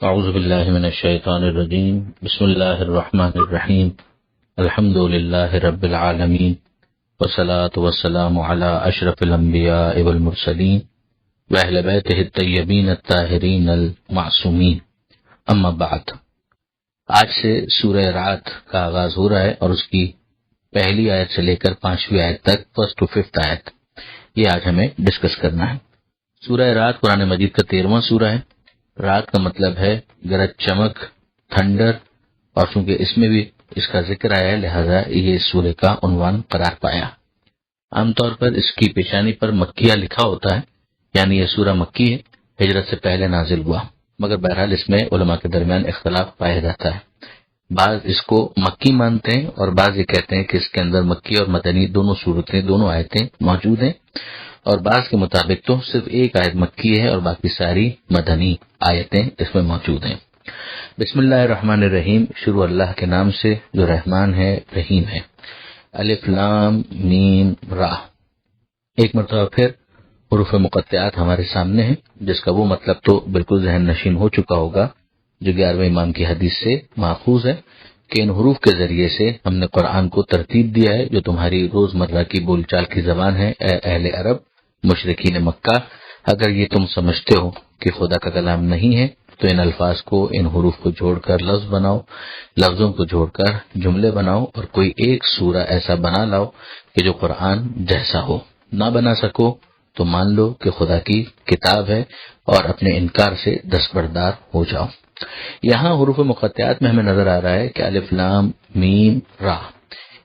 اعوذ باللہ من الشیطان الرجیم بسم اللہ الرحمن الرحیم الحمد للہ رب العالمین والصلاة والسلام علی اشرف الانبیاء والمرسلین واہل بیتہ الطیبین الطاہرین المعصومین اما بعد۔ آج سے سورہ رعد کا آغاز ہو رہا ہے اور اس کی پہلی آیت سے لے کر 5ویں آیت تک، فرسٹ ٹو ففتھ آیت، یہ آج ہمیں ڈسکس کرنا ہے۔ سورہ رعد قرآن مجید کا 13واں سورہ ہے۔ رات کا مطلب ہے گرج، چمک، تھنڈر، اور چونکہ اس میں بھی اس کا ذکر آیا ہے لہذا یہ سورہ کا عنوان قرار پایا۔ عام طور پر اس کی پیشانی پر مکیہ لکھا ہوتا ہے، یعنی یہ سورہ مکی ہے، ہجرت سے پہلے نازل ہوا، مگر بہرحال اس میں علماء کے درمیان اختلاف پایا جاتا ہے۔ بعض اس کو مکی مانتے ہیں اور بعض یہ کہتے ہیں کہ اس کے اندر مکی اور مدنی دونوں صورتیں، دونوں آیتیں موجود ہیں، اور بعض کے مطابق تو صرف ایک آیت مکی ہے اور باقی ساری مدنی آیتیں اس میں موجود ہیں۔ بسم اللہ الرحمن الرحیم، شروع اللہ کے نام سے جو رحمان ہے رحیم ہے۔ الف لام میم را، ایک مرتبہ پھر حروف مقطعات ہمارے سامنے ہیں، جس کا وہ مطلب تو بالکل ذہن نشین ہو چکا ہوگا جو 11ویں امام کی حدیث سے ماخوذ ہے کہ ان حروف کے ذریعے سے ہم نے قرآن کو ترتیب دیا ہے جو تمہاری روزمرہ کی بول چال کی زبان ہے، اے اہل عرب، مشرکین مکہ، اگر یہ تم سمجھتے ہو کہ خدا کا کلام نہیں ہے تو ان الفاظ کو، ان حروف کو جوڑ کر لفظ بناؤ، لفظوں کو جوڑ کر جملے بناؤ، اور کوئی ایک سورہ ایسا بنا لاؤ کہ جو قرآن جیسا ہو۔ نہ بنا سکو تو مان لو کہ خدا کی کتاب ہے اور اپنے انکار سے دستبردار ہو جاؤ۔ یہاں حروف مقطعات میں ہمیں نظر آ رہا ہے کہ الف لام میم را،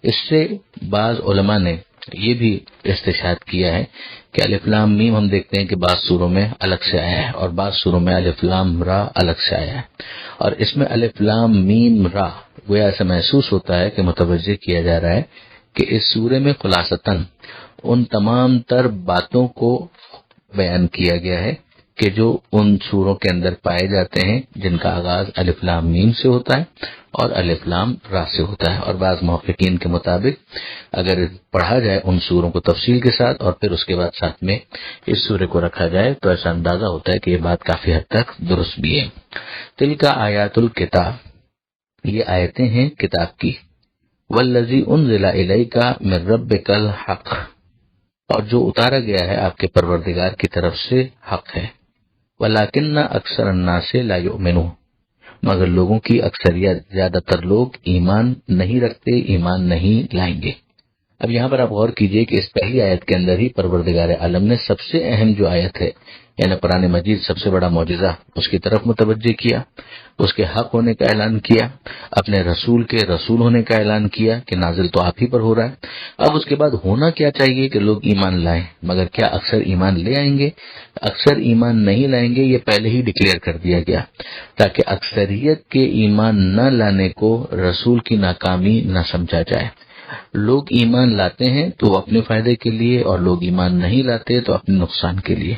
اس سے بعض علماء نے یہ بھی استشہاد کیا ہے کہ الف لام میم ہم دیکھتے ہیں کہ بعض سوروں میں الگ سے آیا ہے اور بعض سوروں میں الف لام را الگ سے آیا ہے، اور اس میں الف لام میم را گویا ایسا محسوس ہوتا ہے کہ متوجہ کیا جا رہا ہے کہ اس سورے میں خلاصتاً ان تمام تر باتوں کو بیان کیا گیا ہے کہ جو ان سوروں کے اندر پائے جاتے ہیں جن کا آغاز الف لام میم سے ہوتا ہے اور الف لام را سے ہوتا ہے، اور بعض محققین کے مطابق اگر پڑھا جائے ان سوروں کو تفصیل کے ساتھ اور پھر اس کے بعد ساتھ میں اس سورے کو رکھا جائے تو ایسا اندازہ ہوتا ہے کہ یہ بات کافی حد تک درست بھی ہے۔ تلک آیات الکتاب، یہ آیتیں ہیں کتاب کی، والذی انزل الیک من ربک الحق، اور جو اتارا گیا ہے آپ کے پروردگار کی طرف سے حق ہے، ولیکن اکثر الناس لا یؤمنون، مگر لوگوں کی اکثریت، زیادہ تر لوگ ایمان نہیں رکھتے، ایمان نہیں لائیں گے۔ اب یہاں پر آپ غور کیجئے کہ اس پہلی آیت کے اندر ہی پروردگار عالم نے سب سے اہم جو آیت ہے، یعنی قرآن مجید سب سے بڑا معجزہ، اس کی طرف متوجہ کیا، اس کے حق ہونے کا اعلان کیا، اپنے رسول کے رسول ہونے کا اعلان کیا کہ نازل تو آپ ہی پر ہو رہا ہے۔ اب اس کے بعد ہونا کیا چاہیے کہ لوگ ایمان لائیں، مگر کیا اکثر ایمان لے آئیں گے؟ اکثر ایمان نہیں لائیں گے، یہ پہلے ہی ڈکلیئر کر دیا گیا تاکہ اکثریت کے ایمان نہ لانے کو رسول کی ناکامی نہ سمجھا جائے۔ لوگ ایمان لاتے ہیں تو وہ اپنے فائدے کے لیے، اور لوگ ایمان نہیں لاتے تو اپنے نقصان کے لیے۔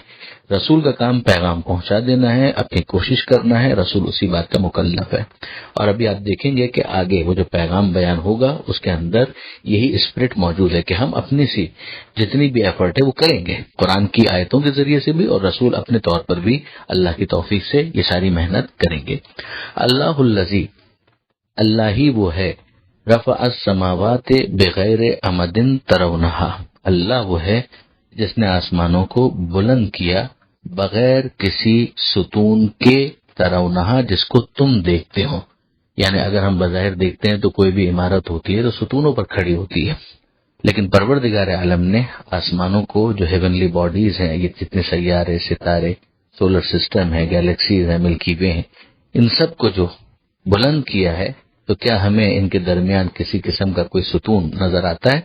رسول کا کام پیغام پہنچا دینا ہے، اپنی کوشش کرنا ہے، رسول اسی بات کا مکلف ہے۔ اور ابھی آپ دیکھیں گے کہ آگے وہ جو پیغام بیان ہوگا اس کے اندر یہی اسپرٹ موجود ہے کہ ہم اپنی سی جتنی بھی ایفرٹ ہے وہ کریں گے، قرآن کی آیتوں کے ذریعے سے بھی، اور رسول اپنے طور پر بھی اللہ کی توفیق سے یہ ساری محنت کریں گے۔ اللہ الذی، اللہ ہی وہ ہے، رفع السماوات بغیر عمد ترونہا، اللہ وہ ہے جس نے آسمانوں کو بلند کیا بغیر کسی ستون کے، ترونہا جس کو تم دیکھتے ہو، یعنی اگر ہم بظاہر دیکھتے ہیں تو کوئی بھی عمارت ہوتی ہے تو ستونوں پر کھڑی ہوتی ہے، لیکن پروردگار عالم نے آسمانوں کو، جو ہیونلی باڈیز ہیں، یہ جتنے سیارے، ستارے، سولر سسٹم ہے، گیلیکسیز ہیں، ملکی وے ہیں، ان سب کو جو بلند کیا ہے، تو کیا ہمیں ان کے درمیان کسی قسم کا کوئی ستون نظر آتا ہے؟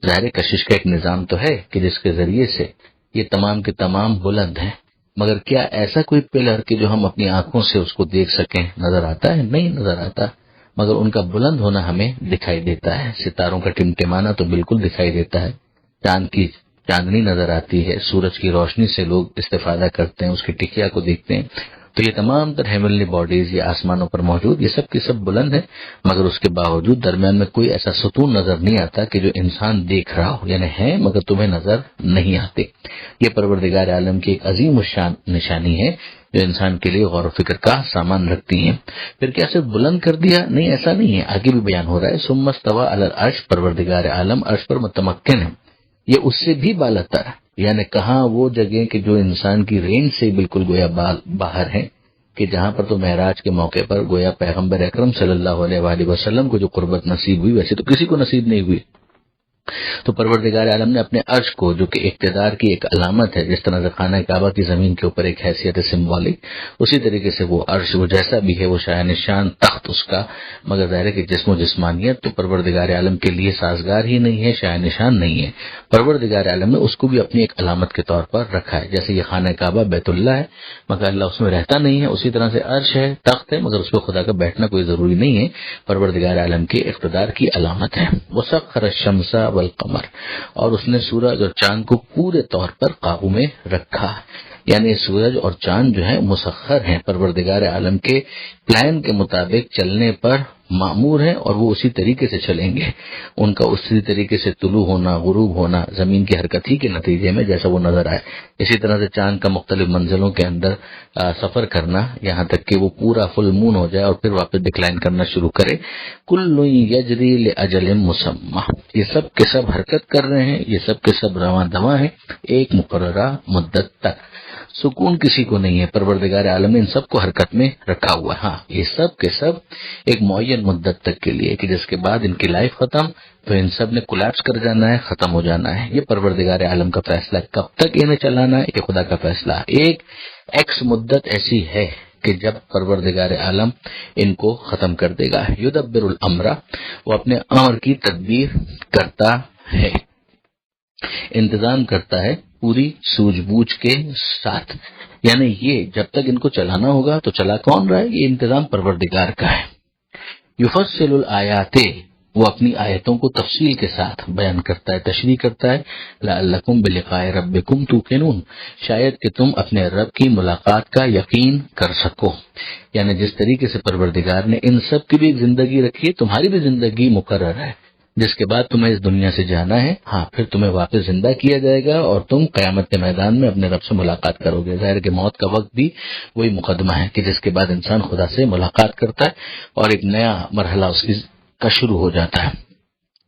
ظاہر کشش کا ایک نظام تو ہے کہ جس کے ذریعے سے یہ تمام کے تمام بلند ہیں، مگر کیا ایسا کوئی پلر کہ جو ہم اپنی آنکھوں سے اس کو دیکھ سکیں نظر آتا ہے؟ نہیں نظر آتا، مگر ان کا بلند ہونا ہمیں دکھائی دیتا ہے۔ ستاروں کا ٹمٹمانا تو بالکل دکھائی دیتا ہے، چاند کی چاندنی نظر آتی ہے، سورج کی روشنی سے لوگ استفادہ کرتے ہیں، اس کی ٹکیا کو دیکھتے ہیں، تو یہ تمام تر ہیونلی باڈیز یہ آسمانوں پر موجود، یہ سب کی سب بلند ہے، مگر اس کے باوجود درمیان میں کوئی ایسا ستون نظر نہیں آتا کہ جو انسان دیکھ رہا ہو، یعنی ہے مگر تمہیں نظر نہیں آتے۔ یہ پروردگار عالم کی ایک عظیم الشان نشانی ہے جو انسان کے لیے غور و فکر کا سامان رکھتی ہیں۔ پھر کیا صرف بلند کر دیا؟ نہیں، ایسا نہیں ہے، آگے بھی بیان ہو رہا ہے، ثم استوى علی العرش، پروردگار عالم عرش پر متمکن ہے، یہ اس سے بھی بالاتر، یعنی کہاں وہ جگہ کہ جو انسان کی رینج سے بالکل گویا باہر ہے، کہ جہاں پر تو معراج کے موقع پر گویا پیغمبر اکرم صلی اللہ علیہ وآلہ وسلم کو جو قربت نصیب ہوئی ویسے تو کسی کو نصیب نہیں ہوئی، تو پروردگار عالم نے اپنے عرش کو جو کہ اقتدار کی ایک علامت ہے، جس طرح سے خانہ کعبہ کی زمین کے اوپر ایک حیثیت سمبولک، اسی طریقے سے وہ عرش وہ جیسا بھی ہے وہ شاہ نشان تخت اس کا، مگر ظاہر ہے کہ جسم و جسمانیت تو پروردگار عالم کے لیے سازگار ہی نہیں ہے، شاہ نشان نہیں ہے۔ پروردگار عالم نے اس کو بھی اپنی ایک علامت کے طور پر رکھا ہے، جیسے یہ خانہ کعبہ بیت اللہ ہے مگر اللہ اس میں رہتا نہیں ہے، اسی طرح سے عرش ہے، تخت ہے، مگر اس پہ خدا کا بیٹھنا کوئی ضروری نہیں ہے، پروردگار عالم کے اقتدار کی علامت ہے۔ وسخر الشمس والقمر، اور اس نے سورج اور چاند کو پورے طور پر قابو میں رکھا، یعنی سورج اور چاند جو ہے مسخر ہیں، پروردگار عالم کے پلان کے مطابق چلنے پر مأمور ہیں، اور وہ اسی طریقے سے چلیں گے، ان کا اسی طریقے سے طلوع ہونا غروب ہونا زمین کی حرکت ہی کے نتیجے میں جیسا وہ نظر آئے، اسی طرح سے چاند کا مختلف منزلوں کے اندر سفر کرنا یہاں تک کہ وہ پورا فل مون ہو جائے اور پھر واپس ڈکلائن کرنا شروع کرے۔ کل یجری لاجل مسمى، یہ سب کے سب حرکت کر رہے ہیں، یہ سب کے سب رواں دواں ہیں ایک مقررہ مدت تک، سکون کسی کو نہیں ہے، پروردگار عالم نے ان سب کو حرکت میں رکھا ہوا ہے۔ ہاں، یہ سب کے سب ایک معین مدت تک کے لیے کہ جس کے بعد ان کی لائف ختم تو ان سب نے کولیپس کر جانا ہے، ختم ہو جانا ہے، یہ پروردگار عالم کا فیصلہ ہے، کب تک انہیں چلانا ہے یہ خدا کا فیصلہ ہے۔ ایک ایکس مدت ایسی ہے کہ جب پروردگار عالم ان کو ختم کر دے گا۔ یدبر الامر، وہ اپنے امر کی تدبیر کرتا ہے، انتظام کرتا ہے پوری سوجھ بوجھ کے ساتھ، یعنی یہ جب تک ان کو چلانا ہوگا تو چلا کون رہا ہے؟ یہ انتظام پروردگار کا ہے۔ یفصل الآیات، وہ اپنی آیتوں کو تفصیل کے ساتھ بیان کرتا ہے، تشریح کرتا ہے، لعلکم بلقاء ربکم توقنون، شاید کہ تم اپنے رب کی ملاقات کا یقین کر سکو، یعنی جس طریقے سے پروردگار نے ان سب کی بھی زندگی رکھی ہے، تمہاری بھی زندگی مقرر ہے، جس کے بعد تمہیں اس دنیا سے جانا ہے، ہاں پھر تمہیں واپس زندہ کیا جائے گا اور تم قیامت کے میدان میں اپنے رب سے ملاقات کرو گے۔ ظاہر کہ موت کا وقت بھی وہی مقدمہ ہے کہ جس کے بعد انسان خدا سے ملاقات کرتا ہے اور ایک نیا مرحلہ اس کا شروع ہو جاتا ہے۔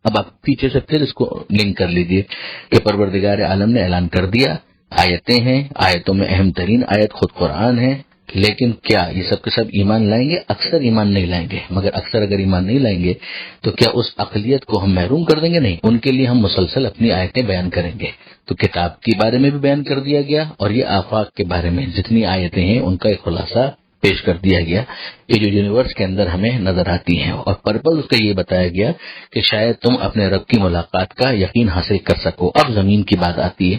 اب آپ پیچھے سے پھر اس کو لنک کر لیجئے کہ پروردگار عالم نے اعلان کر دیا، آیتیں ہیں، آیتوں میں اہم ترین آیت خود قرآن ہے، لیکن کیا یہ سب کے سب ایمان لائیں گے؟ اکثر ایمان نہیں لائیں گے، مگر اکثر اگر ایمان نہیں لائیں گے تو کیا اس اقلیت کو ہم محروم کر دیں گے؟ نہیں، ان کے لیے ہم مسلسل اپنی آیتیں بیان کریں گے۔ تو کتاب کے بارے میں بھی بیان کر دیا گیا اور یہ آفاق کے بارے میں جتنی آیتیں ہیں ان کا ایک خلاصہ پیش کر دیا گیا، یہ جو یونیورس کے اندر ہمیں نظر آتی ہیں، اور پرپز اس کا یہ بتایا گیا کہ شاید تم اپنے رب کی ملاقات کا یقین حاصل کر سکو۔ اب زمین کی بات آتی ہے،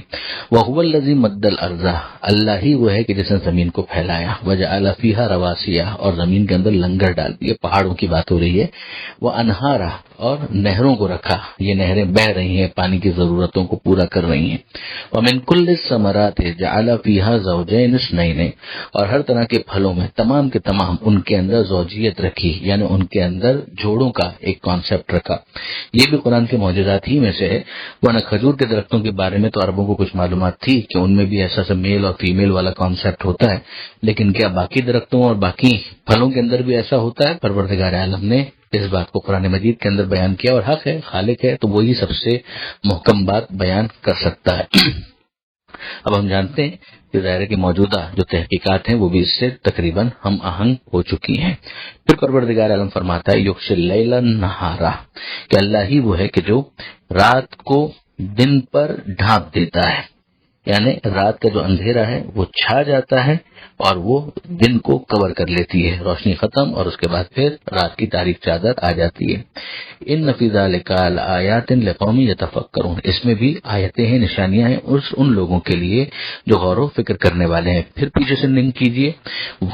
وَهُوَ الَّذِي مَدَّ الْأَرْضَ، اللہ ہی وہ ہے کہ جس نے زمین کو پھیلایا، وَجَعَلَ فِيهَا رَوَاسِيَ، اور زمین کے اندر لنگر ڈال دیے، پہاڑوں کی بات ہو رہی ہے، وَأَنْهَارًا، اور نہروں کو رکھا، یہ نہریں بہہ رہی ہیں، پانی کی ضرورتوں کو پورا کر رہی ہیں، وَمِن كُلِّ الثَّمَرَاتِ جَعَلَ فِيهَا زَوْجَيْنِ اثْنَيْنِ، اور ہر طرح کے پھلوں میں تمام کے تمام ان کے اندر زوجیت رکھی، یعنی ان کے اندر جوڑوں کا ایک کانسیپٹ رکھا، یہ بھی قرآن کے معجزات ہی میں سے ہے، ورنہ کھجور کے درختوں کے بارے میں تو عربوں کو کچھ معلومات تھی کہ ان میں بھی ایسا سا میل اور فیمیل والا کانسیپٹ ہوتا ہے، لیکن کیا باقی درختوں اور باقی پھلوں کے اندر بھی ایسا ہوتا ہے؟ پروردگار عالم نے اس بات کو قرآن مجید کے اندر بیان کیا، اور حق ہے، خالق ہے تو وہی سب سے محکم بات بیان کر سکتا ہے۔ اب ہم جانتے ہیں کہ ظاہر کے موجودہ جو تحقیقات ہیں وہ بھی اس سے تقریباً ہم آہنگ ہو چکی ہیں۔ پھر پروردگار عالم فرماتا ہے یغشی اللیل النہار، کہ اللہ ہی وہ ہے کہ جو رات کو دن پر ڈھانپ دیتا ہے، یعنی رات کا جو اندھیرا ہے وہ چھا جاتا ہے اور وہ دن کو کور کر لیتی ہے، روشنی ختم اور اس کے بعد پھر رات کی تاریک چادر آ جاتی ہے۔ ان فی ذلک لآیات لقوم یتفکرون، اس میں بھی آیتیں ہیں، نشانیاں ہیں ان لوگوں کے لیے جو غور و فکر کرنے والے ہیں۔ پھر پیچھے سے لنک کیجئے،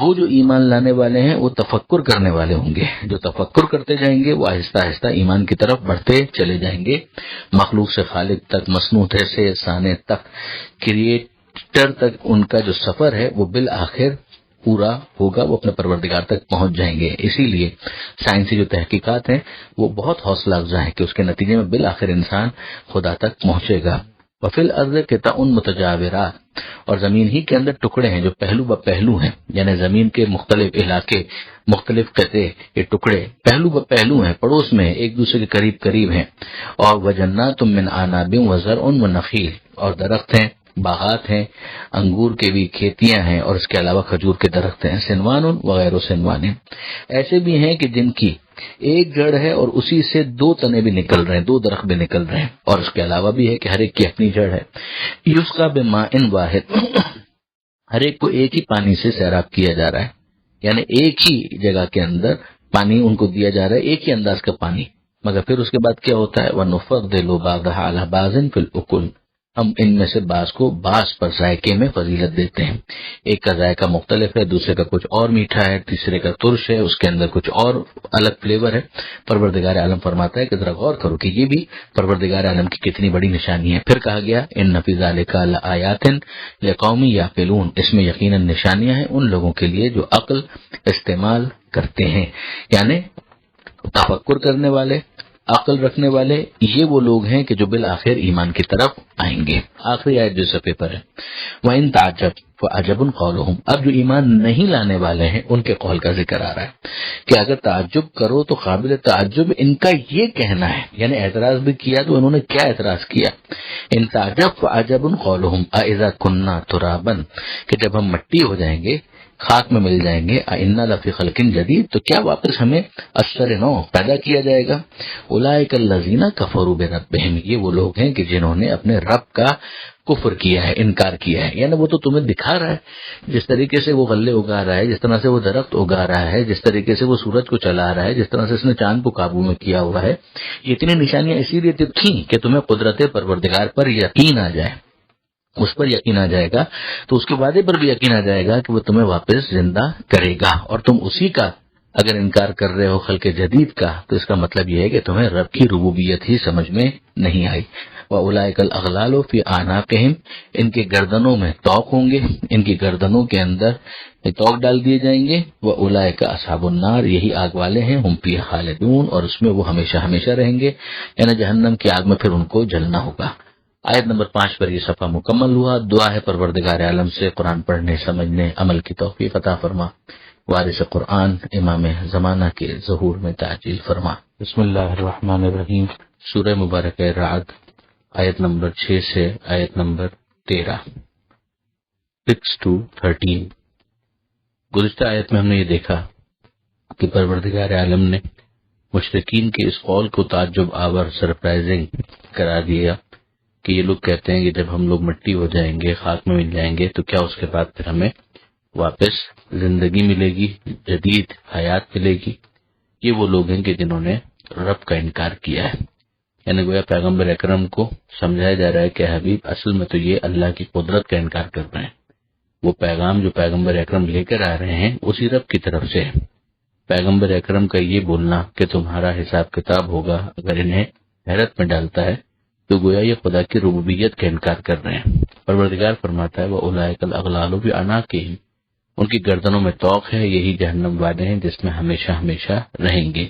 وہ جو ایمان لانے والے ہیں وہ تفکر کرنے والے ہوں گے، جو تفکر کرتے جائیں گے وہ آہستہ آہستہ ایمان کی طرف بڑھتے چلے جائیں گے، مخلوق سے خالق تک، مصنوع سے صانع تک، کریٹر تک ان کا جو سفر ہے وہ بالآخر پورا ہوگا وہ اپنے پروردگار تک پہنچ جائیں گے. اسی لیے سائنسی جو تحقیقات ہیں وہ بہت حوصلہ افزا ہیں کہ اس کے نتیجے میں بالآخر انسان خدا تک پہنچے گا. وفی الارض قطع متجاورات، اور زمین ہی کے اندر ٹکڑے ہیں جو پہلو ب پہلو ہیں، یعنی زمین کے مختلف علاقے، مختلف قطعے، یہ ٹکڑے پہلو ب پہلو ہیں، پڑوس میں ایک دوسرے کے قریب قریب ہیں. اور وجنات من اعناب وزرع ونخیل، اور درخت ہیں، باغات ہیں، انگور کے بھی کھیتیاں ہیں، اور اس کے علاوہ کھجور کے درخت ہیں. سنوان وغیر سنوان، ایسے بھی ہیں کہ جن کی ایک جڑ ہے اور اسی سے دو تنے بھی نکل رہے ہیں، دو درخت بھی نکل رہے ہیں، اور اس کے علاوہ بھی ہے کہ ہر ایک کی اپنی جڑ ہے. یسقى بماء واحد، ہر ایک کو ایک ہی پانی سے سیراب کیا جا رہا ہے، یعنی ایک ہی جگہ کے اندر پانی ان کو دیا جا رہا ہے، ایک ہی انداز کا پانی. مگر پھر اس کے بعد کیا ہوتا ہے، وَنُفَضِّلُ بَعْضَهَا عَلَى بَعْضٍ فِي الْأُكُلِ، ہم ان میں سے بعض کو بعض پر ذائقے میں فضیلت دیتے ہیں. ایک کا ذائقہ مختلف ہے، دوسرے کا کچھ اور میٹھا ہے، تیسرے کا ترش ہے، اس کے اندر کچھ اور الگ فلیور ہے. پروردگار عالم فرماتا ہے کہ ذرا غور کرو کہ یہ بھی پروردگار عالم کی کتنی بڑی نشانی ہے. پھر کہا گیا ان فی ذلک لآیات لقوم یعقلون، اس میں یقیناً نشانیاں ہیں ان لوگوں کے لیے جو عقل استعمال کرتے ہیں، یعنی تفکر کرنے والے، عقل رکھنے والے، یہ وہ لوگ ہیں کہ جو بالآخر ایمان کی طرف آئیں گے. آخری آیت جو صفحے پر ہے، وَإِن تَعْجَبْ فَعَجَبٌ قَوْلُهُمْ، اب جو ایمان نہیں لانے والے ہیں ان کے قول کا ذکر آ رہا ہے کہ اگر تعجب کرو تو قابل تعجب ان کا یہ کہنا ہے، یعنی اعتراض بھی کیا تو انہوں نے کیا اعتراض کیا. ان تعجب فعجب قولهم اذا كنا ترابا، کہ جب ہم مٹی ہو جائیں گے، خاک میں مل جائیں گے، انا لفی خلق جدید، تو کیا واپس ہمیں اثر نو پیدا کیا جائے گا. اولئک الذین کفروا بربہم، یہ وہ لوگ ہیں کہ جنہوں نے اپنے رب کا کفر کیا ہے، انکار کیا ہے. یعنی وہ تو تمہیں دکھا رہا ہے جس طریقے سے وہ غلے اگا رہا ہے، جس طرح سے وہ درخت اگا رہا ہے، جس طریقے سے وہ سورج کو چلا رہا ہے، جس طرح سے اس نے چاند کو قابو میں کیا ہوا ہے، یہ اتنی نشانیاں اسی لیے تھیں کہ تمہیں قدرت پروردگار پر یقین آ جائے، اس پر یقین آ جائے گا تو اس کے وعدے پر بھی یقین آ جائے گا کہ وہ تمہیں واپس زندہ کرے گا. اور تم اسی کا اگر انکار کر رہے ہو خلق جدید کا، تو اس کا مطلب یہ ہے کہ تمہیں رب کی ربوبیت ہی سمجھ میں نہیں آئی. وَأُولَئِكَ الْأَغْلَالُ فِي أَعْنَاقِهِمْ، ان کے گردنوں میں طوق ہوں گے، ان کی گردنوں کے اندر طوق ڈال دیے جائیں گے. وَأُولَئِكَ أَصْحَابُ النَّارِ، یہی آگ والے ہیں، ہم فِيهَا خَالِدُونَ، اور اس میں وہ ہمیشہ ہمیشہ رہیں گے، یعنی جہنم کی آگ میں پھر ان کو جلنا ہوگا. آیت نمبر 5 پر یہ صفحہ مکمل ہوا. دعا ہے پروردگار عالم سے قرآن پڑھنے، سمجھنے، عمل کی توفیق عطا فرما. وارث قرآن امام زمانہ کے ظہور میں تعجیل فرما. بسم اللہ الرحمن الرحیم. سورہ مبارکہ رعد، آیت نمبر 6 سے آیت نمبر 13، 6 to 13. گزشتہ آیت میں ہم نے یہ دیکھا کہ پروردگار عالم نے مشرکین کے اس قول کو تعجب آور، سرپرائزنگ قرار دیا کہ یہ لوگ کہتے ہیں کہ جب ہم لوگ مٹی ہو جائیں گے، خاک میں مل جائیں گے، تو کیا اس کے بعد پھر ہمیں واپس زندگی ملے گی، جدید حیات ملے گی. یہ وہ لوگ ہیں کہ جنہوں نے رب کا انکار کیا ہے. یعنی گویا پیغمبر اکرم کو سمجھایا جا رہا ہے کہ حبیب اصل میں تو یہ اللہ کی قدرت کا انکار کر رہے ہیں. وہ پیغام جو پیغمبر اکرم لے کر آ رہے ہیں اسی رب کی طرف سے ہے. پیغمبر اکرم کا یہ بولنا کہ تمہارا حساب کتاب ہوگا اگر انہیں حیرت میں ڈالتا ہے تو گویا یہ خدا کی ربوبیت کا انکار کر رہے ہیں. پروردگار فرماتا ہے وَأُولَئِكَ الْأَغْلَالُ فِي أَعْنَاقِهِمْ، ان کی گردنوں میں طوق ہے، یہی جہنم والے ہیں جس میں ہمیشہ ہمیشہ رہیں گے.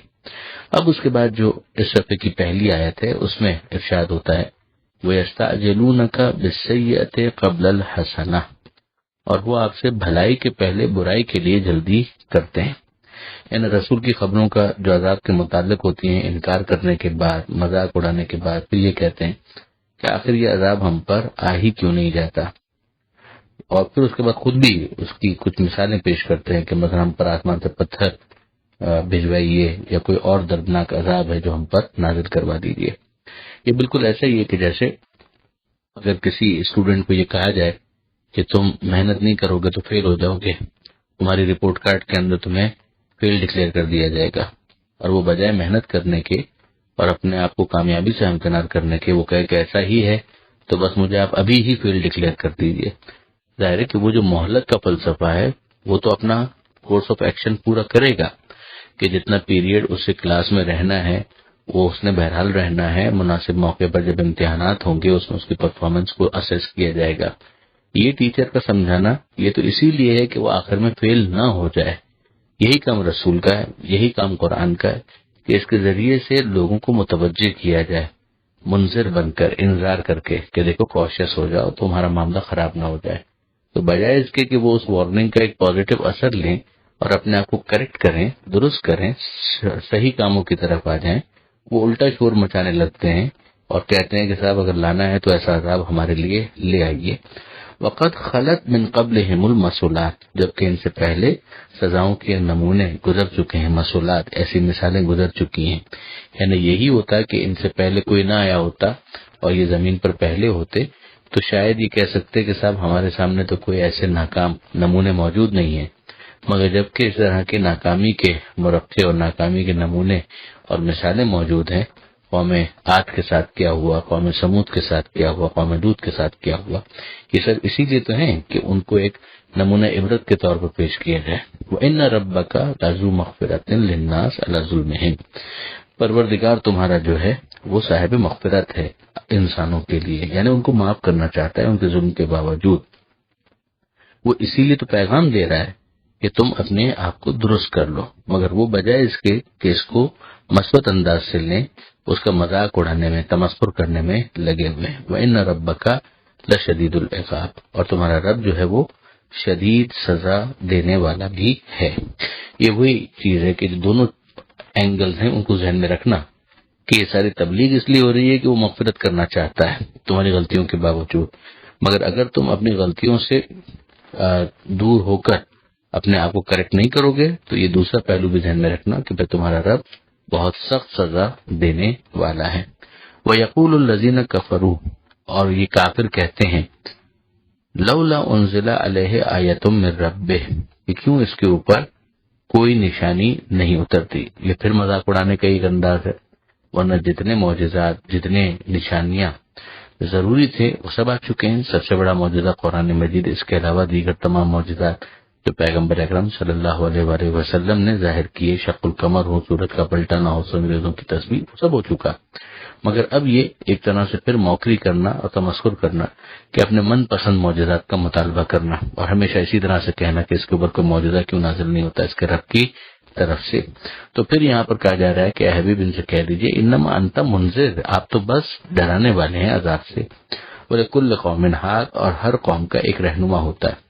اب اس کے بعد جو اس صفحے کی پہلی آیت ہے اس میں ارشاد ہوتا ہے وَيَسْتَعْجِلُونَكَ بِالسَّيِّئَةِ قَبْلَ الْحَسَنَةِ، اور وہ آپ سے بھلائی کے پہلے برائی کے لیے جلدی کرتے ہیں. یعنی رسول کی خبروں کا جو عذاب کے متعلق ہوتی ہیں، انکار کرنے کے بعد، مذاق اڑانے کے بعد پھر یہ کہتے ہیں کہ آخر یہ عذاب ہم پر آ ہی کیوں نہیں جاتا. اور پھر اس کے بعد خود بھی اس کی کچھ مثالیں پیش کرتے ہیں کہ مثلا ہم پر آسمان سے پتھر بھجوائیے یا کوئی اور دردناک عذاب ہے جو ہم پر نازل کروا دیجیے. یہ بالکل ایسا ہی ہے کہ جیسے اگر کسی اسٹوڈنٹ کو یہ کہا جائے کہ تم محنت نہیں کرو گے تو فیل ہو جاؤ گے، تمہاری رپورٹ کارڈ کے اندر تمہیں فیل ڈکلیئر کر دیا جائے گا، اور وہ بجائے محنت کرنے کے اور اپنے آپ کو کامیابی سے ہمکنار کرنے کے وہ کہے کہ ایسا ہی ہے تو بس مجھے آپ ابھی ہی فیل ڈکلیئر کر دیجیے. ظاہر ہے کہ وہ جو مہلت کا فلسفہ ہے وہ تو اپنا کورس آف ایکشن پورا کرے گا کہ جتنا پیریڈ اسے کلاس میں رہنا ہے وہ اس نے بہرحال رہنا ہے. مناسب موقع پر جب امتحانات ہوں گے اس میں اس کی پرفارمنس کو اسیس کیا جائے گا. یہ ٹیچر کا سمجھانا یہ تو اسی لیے ہے کہ وہ آخر میں فیل نہ ہو جائے. یہی کام رسول کا ہے، یہی کام قرآن کا ہے کہ اس کے ذریعے سے لوگوں کو متوجہ کیا جائے، منذر بن کر، انذار کر کے کہ دیکھو کوشش ہو جاؤ، تمہارا معاملہ خراب نہ ہو جائے. تو بجائے اس کے کہ وہ اس وارننگ کا ایک پازیٹو اثر لیں اور اپنے آپ کو کریکٹ کریں، درست کریں، صحیح کاموں کی طرف آ جائیں، وہ الٹا شور مچانے لگتے ہیں اور کہتے ہیں کہ صاحب اگر لانا ہے تو ایسا عذاب ہمارے لیے لے آئیے. وقت خلط من قبلہم المثلات، جبکہ ان سے پہلے سزاؤں کے نمونے گزر چکے ہیں، مسولات ایسی مثالیں گزر چکی ہیں. یعنی یہی ہوتا کہ ان سے پہلے کوئی نہ آیا ہوتا اور یہ زمین پر پہلے ہوتے تو شاید یہ کہہ سکتے کہ صاحب ہمارے سامنے تو کوئی ایسے ناکام نمونے موجود نہیں ہیں، مگر جبکہ اس طرح کے ناکامی کے مرقع اور ناکامی کے نمونے اور مثالیں موجود ہیں، قوم عاد کے ساتھ کیا ہوا، قوم سمود کے ساتھ کیا ہوا، قوم لوط کے ساتھ کیا ہوا، یہ سب اسی لیے تو ہیں کہ ان کو ایک نمونہ عبرت کے طور پر پیش کیا جائے. وَإِنَّ رَبَّكَ لَذُو مَغْفِرَةٍ لِلنَّاسِ عَلَى ظُلْمِهِمْ، پروردگار تمہارا جو ہے وہ صاحب مغفرت ہے انسانوں کے لیے، یعنی ان کو معاف کرنا چاہتا ہے ان کے ظلم کے باوجود. وہ اسی لیے تو پیغام دے رہا ہے کہ تم اپنے آپ کو درست کر لو، مگر وہ بجائے اس کے کہ اس کو مثبت انداز سے لیں، اس کا مذاق اڑانے میں، تمسخر کرنے میں لگے ہوئے ہیں. وَإِنَّ رَبَّكَ لَشَدِيدُ الْعِقَابِ، اور تمہارا رب جو ہے وہ شدید سزا دینے والا بھی ہے. یہ وہی چیز ہے کہ دونوں اینگلز ہیں ان کو ذہن میں رکھنا کہ یہ ساری تبلیغ اس لیے ہو رہی ہے کہ وہ مغفرت کرنا چاہتا ہے تمہاری غلطیوں کے باوجود، مگر اگر تم اپنی غلطیوں سے دور ہو کر اپنے آپ کو کریکٹ نہیں کرو گے تو یہ دوسرا پہلو بھی ذہن میں رکھنا کہ پھر تمہارا رب بہت سخت سزا دینے والا ہے. وَيَقُولُ الَّذِينَ كَفَرُوا، اور یہ کافر کہتے ہیں، لولا انزل علیہ آیۃ من ربہ، کہ کیوں اس کے اوپر کوئی نشانی نہیں اترتی. یہ پھر مذاق اڑانے کا ایک انداز ہے، ورنہ جتنے معجزات، جتنے نشانیاں ضروری تھے وہ سب آ چکے ہیں. سب سے بڑا معجزہ قرآن مجید، اس کے علاوہ دیگر تمام معجزات جو پیغمبر اکرم صلی اللہ علیہ وآلہ وسلم نے ظاہر کیے، شق القمر ہو، سورج کا پلٹنا ہو، انگریزوں کی تصویر، سب ہو چکا. مگر اب یہ ایک طرح سے پھر موکری کرنا اور تمسخر کرنا کہ اپنے من پسند معجزات کا مطالبہ کرنا اور ہمیشہ اسی طرح سے کہنا کہ اس کے اوپر کوئی معجزہ کیوں نازل نہیں ہوتا اس کے رب کی طرف سے. تو پھر یہاں پر کہا جا رہا ہے کہ اے حبیب ان سے کہہ دیجئے انما انت منذر، آپ تو بس ڈرانے والے ہیں عذاب سے. وَلِكُلِّ قَوْمٍ هَادٍ، اور ہر قوم کا ایک رہنما ہوتا ہے.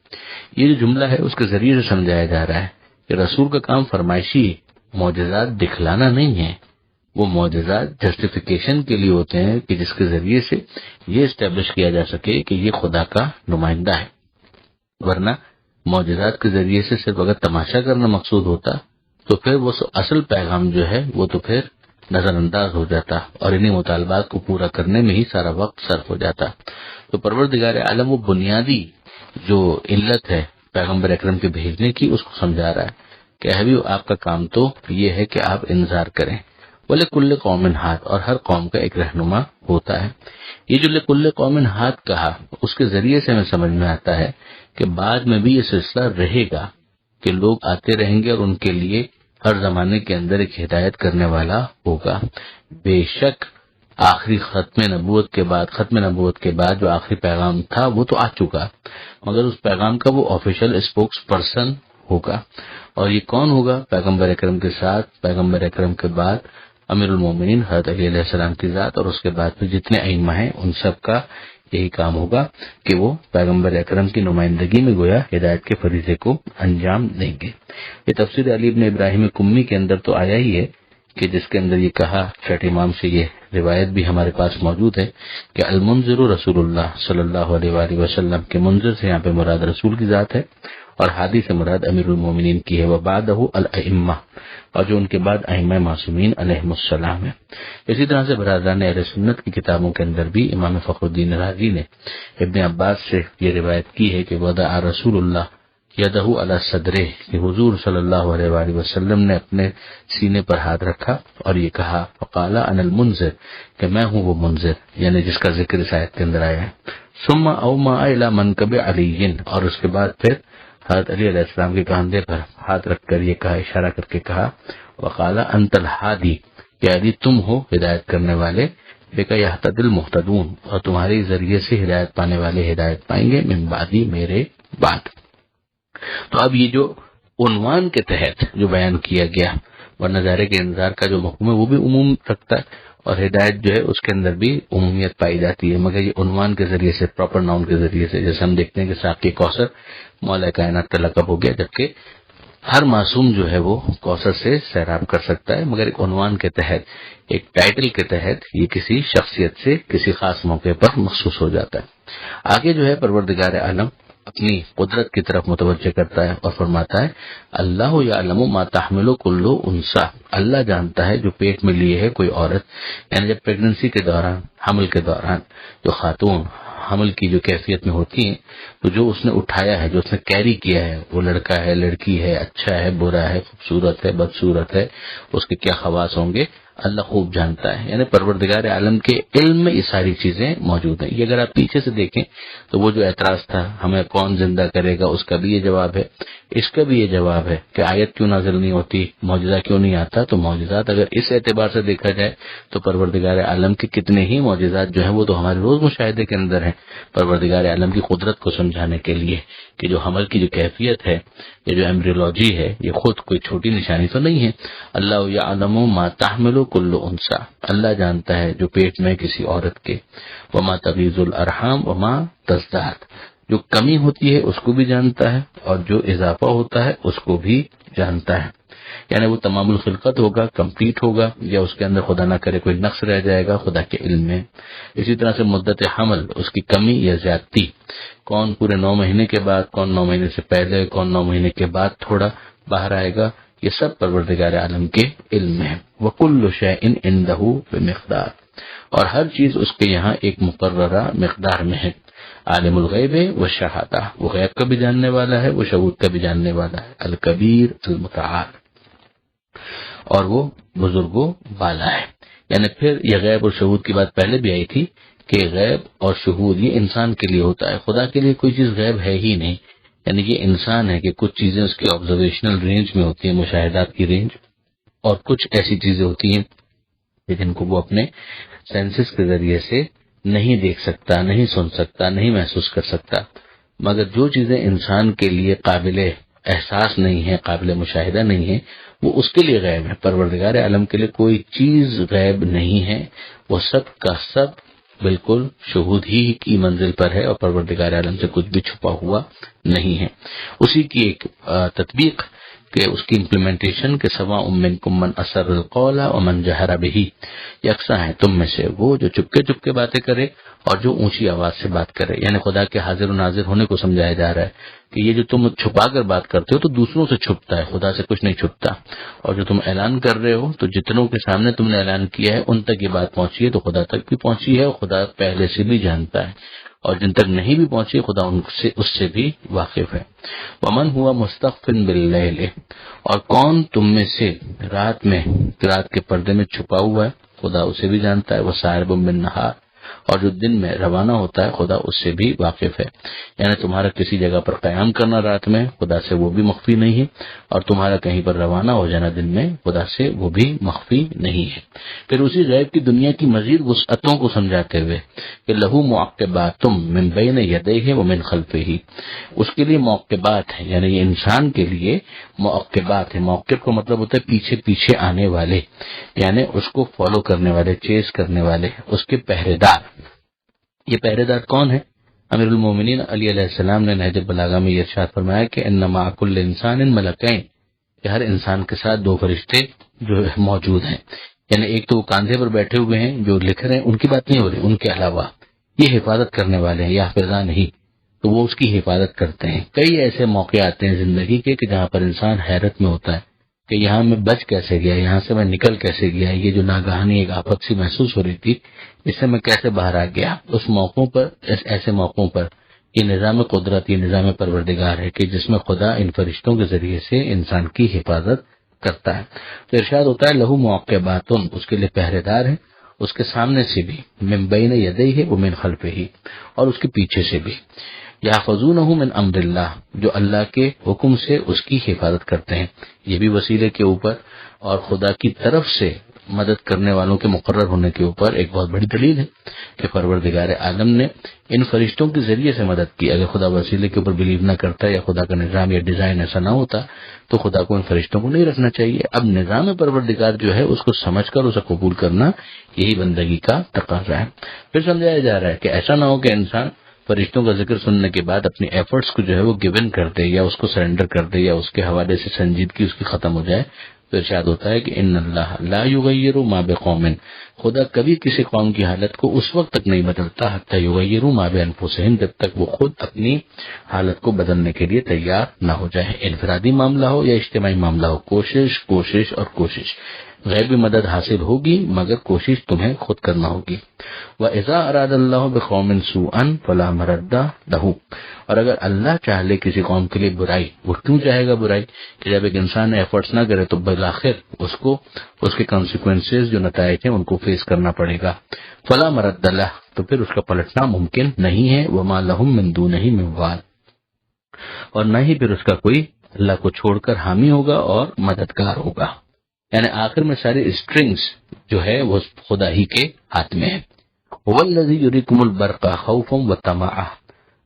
یہ جو جملہ ہے اس کے ذریعے سے سمجھایا جا رہا ہے کہ رسول کا کام فرمائشی معجزات دکھلانا نہیں ہے، وہ معجزات جسٹیفیکیشن کے لیے ہوتے ہیں کہ جس کے ذریعے سے یہ اسٹیبلش کیا جا سکے کہ یہ خدا کا نمائندہ ہے. ورنہ معجزات کے ذریعے سے صرف اگر تماشا کرنا مقصود ہوتا تو پھر وہ اصل پیغام جو ہے وہ تو پھر نظر انداز ہو جاتا اور انہیں مطالبات کو پورا کرنے میں ہی سارا وقت صرف ہو جاتا. تو پروردگار عالم وہ بنیادی جو علت ہے پیغمبر اکرم کے بھیجنے کی اس کو سمجھا رہا ہے کہ حبیب آپ کا کام تو یہ ہے کہ آپ انذار کریں. وَلِكُلِّ قَوْمٍ هَادٍ، اور ہر قوم کا ایک رہنما ہوتا ہے. یہ جو لِكُلِّ قَوْمٍ هَادٍ کہا اس کے ذریعے سے ہمیں سمجھ میں آتا ہے کہ بعد میں بھی یہ سلسلہ رہے گا کہ لوگ آتے رہیں گے اور ان کے لیے ہر زمانے کے اندر ایک ہدایت کرنے والا ہوگا. بے شک آخری ختم نبوت کے بعد جو آخری پیغام تھا وہ تو آ چکا، مگر اس پیغام کا وہ آفیشل اسپوکس پرسن ہوگا. اور یہ کون ہوگا؟ پیغمبر اکرم کے ساتھ، پیغمبر اکرم کے بعد امیر المومنین حضرت علی علیہ السلام کی ذات، اور اس کے بعد پھر جتنے ائمہ ہیں ان سب کا یہی کام ہوگا کہ وہ پیغمبر اکرم کی نمائندگی میں گویا ہدایت کے فریضے کو انجام دیں گے. یہ تفسیر علی ابن ابراہیم کمی کے اندر تو آیا ہی ہے کہ جس کے اندر یہ کہا، چھٹے امام سے یہ روایت بھی ہمارے پاس موجود ہے کہ المنذر رسول اللہ صلی اللہ علیہ وآلہ وسلم کے منذر سے یہاں پہ مراد رسول کی ذات ہے اور ہادی سے مراد امیر المومنین کی ہے. وبعدہ الائمہ، اور جو ان کے بعد ائمہ معصومین علیہم السلام ہے. اسی طرح سے برادران اہل سنت کی کتابوں کے اندر بھی امام فخر الدین رازی نے ابن عباس سے یہ روایت کی ہے کہ وضع رسول اللہ یدہ علی صدرہ، کہ حضور صلی اللہ علیہ وآلہ وسلم نے اپنے سینے پر ہاتھ رکھا اور یہ کہا فقال انا المنذر، کہ میں ہوں وہ منذر، یعنی جس کا ذکر اس آیت کے اندر آیا ہے. ثم اوما الی منکب علی، اور اس کے بعد پھر حضرت علی علیہ السلام کے کاندھے پر ہاتھ رکھ کر یہ کہا، اشارہ کر کے کہا وقال انت الہادی، کہ علی تم ہو ہدایت کرنے والے بک یہتدی المہتدون، اور تمہارے ذریعے سے ہدایت پانے والے ہدایت پائیں گے، من بعدی، میرے بعد۔ تو اب یہ جو عنوان کے تحت جو بیان کیا گیا، ورنہ ظاہر ہے کہ انذار کا جو حکم ہے وہ بھی عموم رکھتا ہے، اور ہدایت جو ہے اس کے اندر بھی عمومیت پائی جاتی ہے، مگر یہ عنوان کے ذریعے سے، پراپر ناؤن کے ذریعے سے، جیسے ہم دیکھتے ہیں کہ ساقی کوثر مولا کائنات کا لقب ہو گیا، جبکہ ہر معصوم جو ہے وہ کوثر سے سیراب کر سکتا ہے، مگر ایک عنوان کے تحت، ایک ٹائٹل کے تحت یہ کسی شخصیت سے کسی خاص موقع پر مخصوص ہو جاتا ہے۔ آگے جو ہے پروردگار عالم اپنی قدرت کی طرف متوجہ کرتا ہے اور فرماتا ہے اللہ یعلم ما تحمل کل انثی، اللہ جانتا ہے جو پیٹ میں لیے ہے کوئی عورت، یعنی جب پریگننسی کے دوران، حمل کے دوران جو خاتون حمل کی جو کیفیت میں ہوتی ہیں، تو جو اس نے اٹھایا ہے، جو اس نے کیری کیا ہے، وہ لڑکا ہے، لڑکی ہے، اچھا ہے، برا ہے، خوبصورت ہے، بدصورت ہے، اس کے کیا خواص ہوں گے، اللہ خوب جانتا ہے، یعنی پروردگار عالم کے علم میں یہ ساری چیزیں موجود ہیں۔ یہ اگر آپ پیچھے سے دیکھیں تو وہ جو اعتراض تھا ہمیں کون زندہ کرے گا، اس کا بھی یہ جواب ہے، اس کا بھی یہ جواب ہے کہ آیت کیوں نازل نہیں ہوتی، معجزہ کیوں نہیں آتا۔ تو معجزات اگر اس اعتبار سے دیکھا جائے تو پروردگار عالم کے کتنے ہی معجزات جو ہیں وہ تو ہمارے روز مشاہدے کے اندر ہیں، پروردگار عالم کی قدرت کو سمجھانے کے لیے کہ جو حمل کی جو کیفیت ہے، یہ جو ایمبریولوجی ہے، یہ خود کوئی چھوٹی نشانی تو نہیں ہے۔ اللہ یعلم ما تحمل کل انثی، اللہ جانتا ہے جو پیٹ میں کسی عورت کے، وما تغیض الارحام وما تزداد، جو کمی ہوتی ہے اس کو بھی جانتا ہے اور جو اضافہ ہوتا ہے اس کو بھی جانتا ہے، یعنی وہ تمام الخلقت ہوگا، کمپلیٹ ہوگا، یا اس کے اندر خدا نہ کرے کوئی نقص رہ جائے گا خدا کے علم میں۔ اسی طرح سے مدت حمل، اس کی کمی یا زیادتی، کون پورے 9 مہینے کے بعد، کون 9 مہینے سے پہلے، کون 9 مہینے کے بعد تھوڑا باہر آئے گا، یہ سب پروردگار عالم کے علم میں ہے۔ وَكُلُّ شَيْءٍ عِندَهُ بِمِقْدَارٍ، اور ہر چیز اس کے یہاں ایک مقررہ مقدار میں ہے۔ عالم الغیب والشہادہ، وہ غیب کا بھی جاننے والا ہے، وہ شہود کا بھی جاننے والا ہے، الکبیر المتعال، اور وہ بزرگوں بالا ہے۔ یعنی پھر یہ غیب اور شہود کی بات پہلے بھی آئی تھی کہ غیب اور شہود یہ انسان کے لیے ہوتا ہے، خدا کے لیے کوئی چیز غیب ہے ہی نہیں، یعنی یہ انسان ہے کہ کچھ چیزیں اس کی آبزرویشنل رینج میں ہوتی ہیں، مشاہدات کی رینج، اور کچھ ایسی چیزیں ہوتی ہیں جن کو وہ اپنے سینسز کے ذریعے سے نہیں دیکھ سکتا، نہیں سن سکتا، نہیں محسوس کر سکتا، مگر جو چیزیں انسان کے لیے قابل احساس نہیں ہے، قابل مشاہدہ نہیں ہے، وہ اس کے لیے غیب ہے۔ پروردگار عالم کے لیے کوئی چیز غیب نہیں ہے، وہ سب کا سب بالکل شہود ہی کی منزل پر ہے، اور پروردگار عالم سے کچھ بھی چھپا ہوا نہیں ہے۔ اسی کی ایک تطبیق کہ اس کی امپلیمنٹیشن کے سواء منکم من اسر القول ومن جہر بہ، یکساں ہے تم میں سے وہ جو چپکے چپکے باتیں کرے اور جو اونچی آواز سے بات کرے، یعنی خدا کے حاضر و ناظر ہونے کو سمجھایا جا رہا ہے کہ یہ جو تم چھپا کر بات کرتے ہو تو دوسروں سے چھپتا ہے، خدا سے کچھ نہیں چھپتا، اور جو تم اعلان کر رہے ہو تو جتنوں کے سامنے تم نے اعلان کیا ہے ان تک یہ بات پہنچی ہے تو خدا تک بھی پہنچی ہے، اور خدا پہلے سے بھی جانتا ہے، اور جن تک نہیں بھی پہنچی خدا اس سے بھی واقف ہے۔ ومن ہوا مستخف باللیل، اور کون تم میں سے رات کے پردے میں چھپا ہوا ہے، خدا اسے بھی جانتا ہے، وہ سارب بالنہار، اور جو دن میں روانہ ہوتا ہے خدا اس سے بھی واقف ہے، یعنی تمہارا کسی جگہ پر قیام کرنا رات میں خدا سے وہ بھی مخفی نہیں ہے، اور تمہارا کہیں پر روانہ ہو جانا دن میں خدا سے وہ بھی مخفی نہیں ہے۔ پھر اسی غیب کی دنیا کی مزید وسعتوں کو سمجھاتے ہوئے کہ لہو معقبات من بین یدیہ ومن خلفہ، اس کے لیے معقبات ہیں، یعنی یہ انسان کے لیے معقبات ہیں۔ موقب کا مطلب ہوتا ہے پیچھے پیچھے آنے والے، یعنی اس کو فالو کرنے والے، چیز کرنے والے، اس کے پہرے دار۔ یہ پہرے دار کون ہے؟ امیر المومنین علی علیہ السلام نے نہج البلاغہ میں یہ ارشاد فرمایا کہ ان مع کل انسان ملکین، کہ ہر انسان کے ساتھ 2 فرشتے جو موجود ہیں، یعنی ایک تو وہ کاندھے پر بیٹھے ہوئے ہیں جو لکھ رہے ہیں، ان کی بات نہیں ہو رہی، ان کے علاوہ یہ حفاظت کرنے والے ہیں، یا حافظان ہی، تو وہ اس کی حفاظت کرتے ہیں۔ کئی ایسے موقع آتے ہیں زندگی کے کہ جہاں پر انسان حیرت میں ہوتا ہے کہ یہاں میں بچ کیسے گیا، یہاں سے میں نکل کیسے گیا، یہ جو ناگہانی ایک آفت سی محسوس ہو رہی تھی اس سے میں کیسے باہر آ گیا۔ اس موقعوں پر، ایسے موقعوں پر یہ نظام قدرت، یہ نظام پروردگار ہے کہ جس میں خدا ان فرشتوں کے ذریعے سے انسان کی حفاظت کرتا ہے۔ تو ارشاد ہوتا ہے لہو معقبات، اس کے لیے پہرے دار ہیں، اس کے سامنے سے بھی، من بین یدیہ ومن خلفہ، اور اس کے پیچھے سے بھی، یحفظونہ من امر اللہ، جو اللہ کے حکم سے اس کی حفاظت کرتے ہیں۔ یہ بھی وسیلے کے اوپر، اور خدا کی طرف سے مدد کرنے والوں کے مقرر ہونے کے اوپر ایک بہت بڑی دلیل ہے کہ پروردگار عالم نے ان فرشتوں کے ذریعے سے مدد کی. اگر خدا وسیلے کے اوپر بلیو نہ کرتا یا خدا کا نظام یا ڈیزائن ایسا نہ ہوتا تو خدا کو ان فرشتوں کو نہیں رکھنا چاہیے. اب نظام پروردگار جو ہے اس کو سمجھ کر اسے قبول کرنا یہی بندگی کا تقاضا ہے. پھر سمجھایا جا رہا ہے کہ ایسا نہ ہو کہ انسان فرشتوں کا ذکر سننے کے بعد اپنی ایفرٹس کو جو ہے وہ گیون کر دے یا اس کو سرنڈر کر دے یا اس کے حوالے سے سنجیدگی اس کی ختم ہو جائے. تو ارشاد ہوتا ہے کہ ان اللہ لا یغیر ما بقوم، خدا کبھی کسی قوم کی حالت کو اس وقت تک نہیں بدلتا حتی یغیروا ما بانفسہم، جب تک وہ خود اپنی حالت کو بدلنے کے لیے تیار نہ ہو جائے. انفرادی معاملہ ہو یا اجتماعی معاملہ ہو، کوشش اور کوشش. غیبی مدد حاصل ہوگی مگر کوشش تمہیں خود کرنا ہوگی. وَإِذَا أَرَادَ اللَّهُ بِقَوْمٍ سُوءًا فَلَا مَرَدَّ لَهُ، اور اگر اللہ چاہ لے کسی قوم کے لیے برائی، وہ کیوں چاہے گا برائی؟ کہ جب ایک انسان ایفرٹس نہ کرے تو بالآخر اس کو اس کے کانسیکوینسز جو نتائج ہیں ان کو فیس کرنا پڑے گا. فَلَا مَرَدَّ لَهُ، تو پھر اس کا پلٹنا ممکن نہیں ہے. وَمَا لَهُم مِّن دُونِهِ مِن وَالٍ، اور نہ ہی پھر اس کا کوئی اللہ کو چھوڑ کر حامی ہوگا اور مددگار ہوگا. یعنی آخر میں ساری اسٹرنگز جو ہے وہ خدا ہی کے ہاتھ میں ہے. وَالَّذِي يُرِيكُمُ الْبَرْقَ خَوْفًا وَطَمَعًا،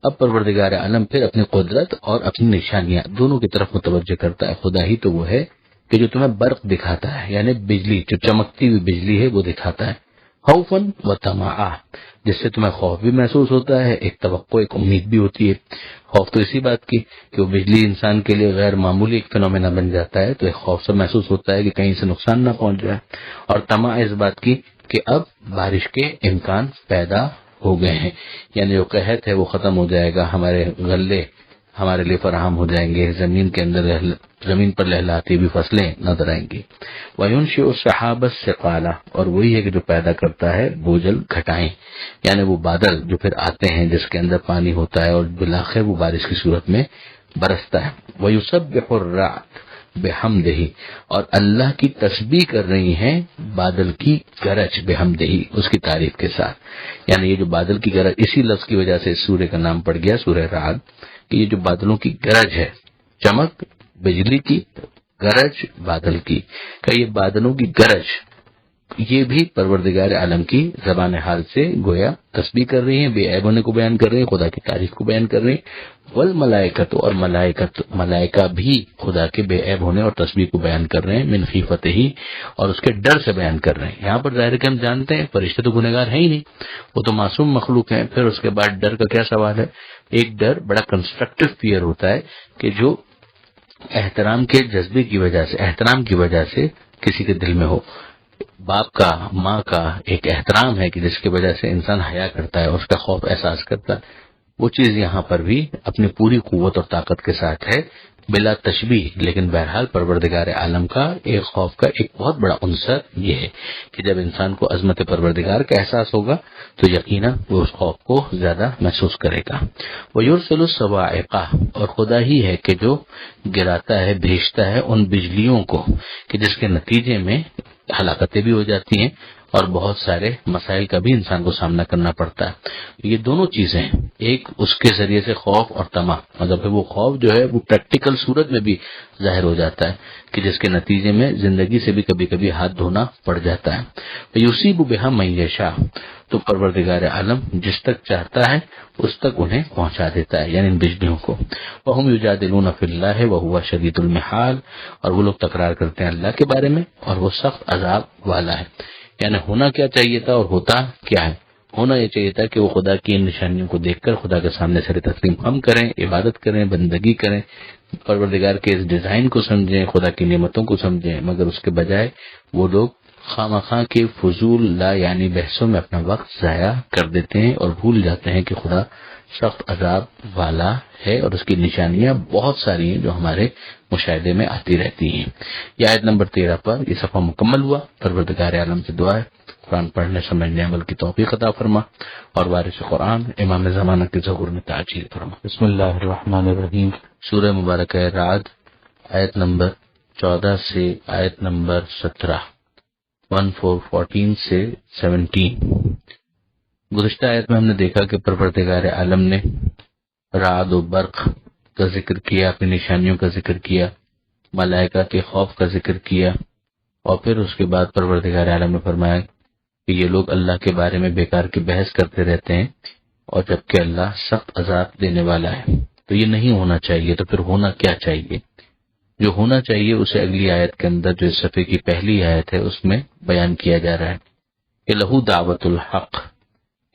اب پروردگار عالم پھر اپنی قدرت اور اپنی نشانیاں دونوں کی طرف متوجہ کرتا ہے. خدا ہی تو وہ ہے کہ جو تمہیں برق دکھاتا ہے، یعنی بجلی، جو چمکتی ہوئی بجلی ہے وہ دکھاتا ہے. خوفاً وطمعا، جس سے تمہیں خوف بھی محسوس ہوتا ہے، ایک توقع، ایک امید بھی ہوتی ہے. خوف تو اسی بات کی کہ وہ بجلی انسان کے لیے غیر معمولی ایک فنومینا بن جاتا ہے، تو ایک خوف سے محسوس ہوتا ہے کہ کہیں سے نقصان نہ پہنچ جائے. اور طمع اس بات کی کہ اب بارش کے امکان پیدا ہو گئے ہیں، یعنی جو قحط ہے وہ ختم ہو جائے گا، ہمارے غلے ہمارے لیے فراہم ہو جائیں گے، زمین پر لہلاتی بھی فصلیں نظر آئیں گی. وَيُنشِئُ السَّحَابَ الثِّقَالَ، اور وہی ہے کہ جو پیدا کرتا ہے بوجھل گھٹائیں، یعنی وہ بادل جو پھر آتے ہیں جس کے اندر پانی ہوتا ہے اور بالآخر وہ بارش کی صورت میں برستا ہے. وَيُسَبِّحُ الرَّعْدُ بِحَمْدِهِ، اور اللہ کی تسبیح کر رہی ہیں بادل کی گرج، بحمدہی، اس کی تعریف کے ساتھ. یعنی یہ جو بادل کی گرج، اسی لفظ کی وجہ سے اس سورہ کا نام پڑ گیا سورہ رعد، کہ یہ جو بادلوں کی گرج ہے، چمک بجلی کی، گرج بادل کی، کہ یہ بادلوں کی گرج یہ بھی پروردگار عالم کی زبان حال سے گویا تسبیح کر رہی ہیں، بے عیب ہونے کو بیان کر رہی ہیں، خدا کی تعریف کو بیان کر رہی ہیں. والملائکۃ، اور ملائکہ بھی خدا کے بے عیب ہونے اور تسبیح کو بیان کر رہے ہیں، من خیفتہ، اور اس کے ڈر سے بیان کر رہے ہیں. یہاں پر ظاہر کہ ہم جانتے ہیں فرشتے تو گنہگار ہیں ہی نہیں، وہ تو معصوم مخلوق ہیں. پھر اس کے بعد ڈر کا کیا سوال ہے؟ ایک ڈر بڑا کنسٹرکٹیو فیئر ہوتا ہے کہ جو احترام کے جذبے کی وجہ سے، احترام کی وجہ سے کسی کے دل میں ہو. باپ کا، ماں کا ایک احترام ہے کہ جس کی وجہ سے انسان حیا کرتا ہے، اس کا خوف احساس کرتا ہے. وہ چیز یہاں پر بھی اپنی پوری قوت اور طاقت کے ساتھ ہے، بلا تشبیہ. لیکن بہرحال پروردگار عالم کا ایک خوف کا ایک بہت بڑا عنصر یہ ہے کہ جب انسان کو عظمت پروردگار کا احساس ہوگا تو یقیناً وہ اس خوف کو زیادہ محسوس کرے گا. وَيُرْسِلُ الصَّوَاعِقَ، اور خدا ہی ہے کہ جو گراتا ہے، بھیجتا ہے ان بجلیوں کو کہ جس کے نتیجے میں ہلاکتیں بھی ہو جاتی ہیں اور بہت سارے مسائل کا بھی انسان کو سامنا کرنا پڑتا ہے. یہ دونوں چیزیں، ایک اس کے ذریعے سے خوف اور طمع، مطلب وہ خوف جو ہے وہ پریکٹیکل صورت میں بھی ظاہر ہو جاتا ہے کہ جس کے نتیجے میں زندگی سے بھی کبھی کبھی ہاتھ دھونا پڑ جاتا ہے. یصیب بها من یشاء، تو پروردگار عالم جس تک چاہتا ہے اس تک انہیں پہنچا دیتا ہے، یعنی ان بجلیوں کو. وهم یجادلون فی اللہ وهو شدید المحال، اور وہ لوگ تکرار کرتے ہیں اللہ کے بارے میں اور وہ سخت عذاب والا ہے. یعنی ہونا کیا چاہیے تھا اور ہوتا کیا ہے؟ ہونا یہ چاہیے تھا کہ وہ خدا کی ان نشانیوں کو دیکھ کر خدا کے سامنے سر تسلیم خم کریں، عبادت کریں، بندگی کریں، پروردگار کے اس ڈیزائن کو سمجھیں، خدا کی نعمتوں کو سمجھیں. مگر اس کے بجائے وہ لوگ خامخواہ کے فضول لا یعنی بحثوں میں اپنا وقت ضائع کر دیتے ہیں اور بھول جاتے ہیں کہ خدا سخت عذاب والا ہے اور اس کی نشانیاں بہت ساری ہیں جو ہمارے مشاہدے میں آتی رہتی ہیں. یہ آیت نمبر 13 پر یہ صفحہ مکمل ہوا. پروردگار عالم سے دعا ہے قرآن پڑھنے سمجھنے عمل کی توفیق عطا فرما اور وارث قرآن امام زمانہ کے ظہور میں تاجیل فرما. بسم اللہ الرحمن الرحیم. سورہ مبارکہ رعد، آیت نمبر 14 سے آیت نمبر 17، 14 سے 17. گزشتہ آیت میں ہم نے دیکھا کہ پروردگار عالم نے رعد و برق کا ذکر کیا، اپنی نشانیوں کا ذکر کیا، ملائکہ کے خوف کا ذکر کیا اور پھر اس کے بعد پروردگار عالم نے فرمایا کہ یہ لوگ اللہ کے بارے میں بیکار کی بحث کرتے رہتے ہیں اور جبکہ اللہ سخت عذاب دینے والا ہے. تو یہ نہیں ہونا چاہیے. تو پھر ہونا کیا چاہیے؟ جو ہونا چاہیے اسے اگلی آیت کے اندر جو اس صفحے کی پہلی آیت ہے اس میں بیان کیا جا رہا ہے کہ لہو دعوت الحق،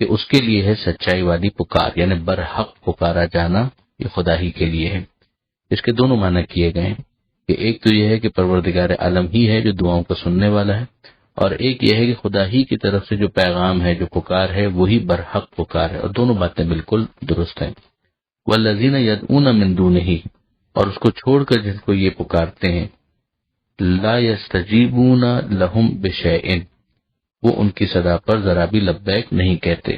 کہ اس کے لیے ہے سچائی والی پکار، یعنی برحق پکارا جانا یہ خدا ہی کے لیے ہے. اس کے دونوں معنی کیے گئے ہیں کہ ایک تو یہ ہے کہ پروردگار عالم ہی ہے جو دعاؤں کو سننے والا ہے، اور ایک یہ ہے کہ خدا ہی کی طرف سے جو پیغام ہے، جو پکار ہے، وہی برحق پکار ہے. اور دونوں باتیں بالکل درست ہیں. والذین یدعون من دونہ، اور اس کو چھوڑ کر جن کو یہ پکارتے ہیں، لا یستجیبون لہم بشیء، وہ ان کی صدا پر ذرا بھی لبیک نہیں کہتے.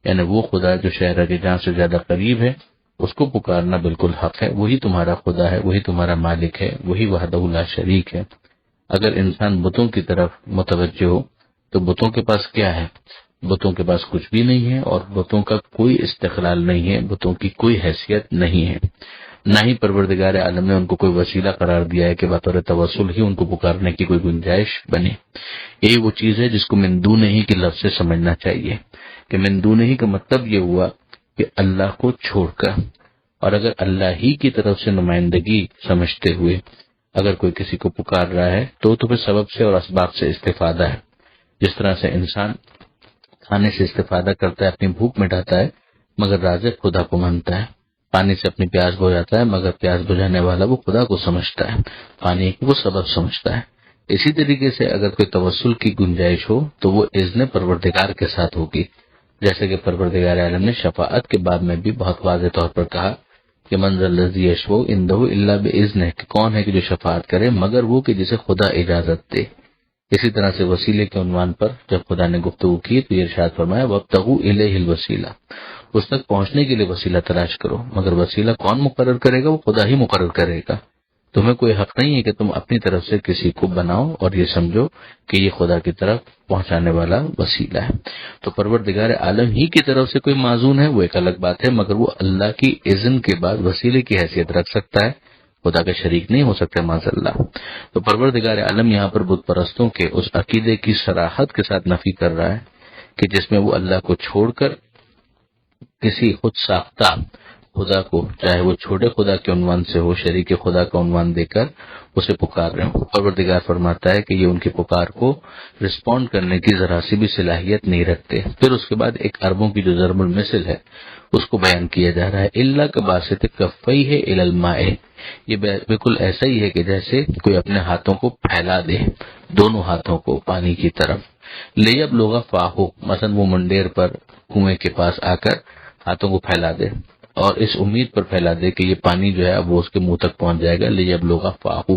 یعنی وہ خدا جو شہر کی جان سے زیادہ قریب ہے اس کو پکارنا بالکل حق ہے. وہی تمہارا خدا ہے، وہی تمہارا مالک ہے، وہی وحدہ لا شریک ہے. اگر انسان بتوں کی طرف متوجہ ہو تو بتوں کے پاس کیا ہے؟ بتوں کے پاس کچھ بھی نہیں ہے، اور بتوں کا کوئی استقلال نہیں ہے، بتوں کی کوئی حیثیت نہیں ہے. نہ ہی پروردگار عالم نے ان کو کوئی وسیلہ قرار دیا ہے کہ بطور توسل ہی ان کو پکارنے کی کوئی گنجائش بنے. یہی وہ چیز ہے جس کو من دونہ ہی کے لفظ سے سمجھنا چاہیے کہ من دونہ ہی کا مطلب یہ ہوا کہ اللہ کو چھوڑ کر. اور اگر اللہ ہی کی طرف سے نمائندگی سمجھتے ہوئے اگر کوئی کسی کو پکار رہا ہے تو پھر سبب سے اور اسباب سے استفادہ ہے. جس طرح سے انسان کھانے سے استفادہ کرتا ہے، اپنی بھوک مٹاتا ہے، مگر رازق خدا کو مانتا ہے. پانی سے اپنی پیاس بجھاتا ہے، مگر پیاس بجھانے والا وہ خدا کو سمجھتا ہے، پانی کو سبب سمجھتا ہے. اسی طریقے سے اگر کوئی توسل کی گنجائش ہو تو وہ اذن پروردگار کے ساتھ ہوگی. جیسے کہ پروردگار عالم نے شفاعت کے باب میں بھی بہت واضح طور پر کہا کہ من ذا الذی یشفع عنده الا باذنہ، کہ کون ہے کہ جو شفاعت کرے مگر وہ کہ جسے خدا اجازت دے. اسی طرح سے وسیلے کے عنوان پر جب خدا نے گفتگو کی تو یہ ارشاد فرمایا وابتغوا الیہ الوسیلہ، اس تک پہنچنے کے لیے وسیلہ تلاش کرو، مگر وسیلہ کون مقرر کرے گا؟ وہ خدا ہی مقرر کرے گا. تمہیں کوئی حق نہیں ہے کہ تم اپنی طرف سے کسی کو بناؤ اور یہ سمجھو کہ یہ خدا کی طرف پہنچانے والا وسیلہ ہے. تو پروردگار عالم ہی کی طرف سے کوئی معزون ہے وہ ایک الگ بات ہے، مگر وہ اللہ کی اذن کے بعد وسیلے کی حیثیت رکھ سکتا ہے، خدا کا شریک نہیں ہو سکتا معاذ اللہ. تو پروردگار عالم یہاں پر بت پرستوں کے اس عقیدے کی صراحت کے ساتھ نفی کر رہا ہے کہ جس میں وہ اللہ کو چھوڑ کر کسی خود ساختہ خدا کو، چاہے وہ چھوٹے خدا کے عنوان سے ہو، شریک خدا کا عنوان دے کر اسے پکار رہے ہوں. پروردگار فرماتا ہے کہ یہ ان کی پکار کو رسپونڈ کرنے کی ذرا سی بھی صلاحیت نہیں رکھتے. پھر اس کے بعد ایک اربوں کی جو ضرب المثل ہے اس کو بیان کیا جا رہا ہے. اللہ کا باسط کفیہ الی الماء، یہ بالکل ایسا ہی ہے کہ جیسے کوئی اپنے ہاتھوں کو پھیلا دے، دونوں ہاتھوں کو پانی کی طرف. لیبلغ فاہو، مثلا وہ منڈیر پر کنویں کے پاس آ کر ہاتھوں کو پھیلا دے اور اس امید پر پھیلا دے کہ یہ پانی جو ہے اب وہ اس کے منہ تک پہنچ جائے گا. لیبلغ فاہو،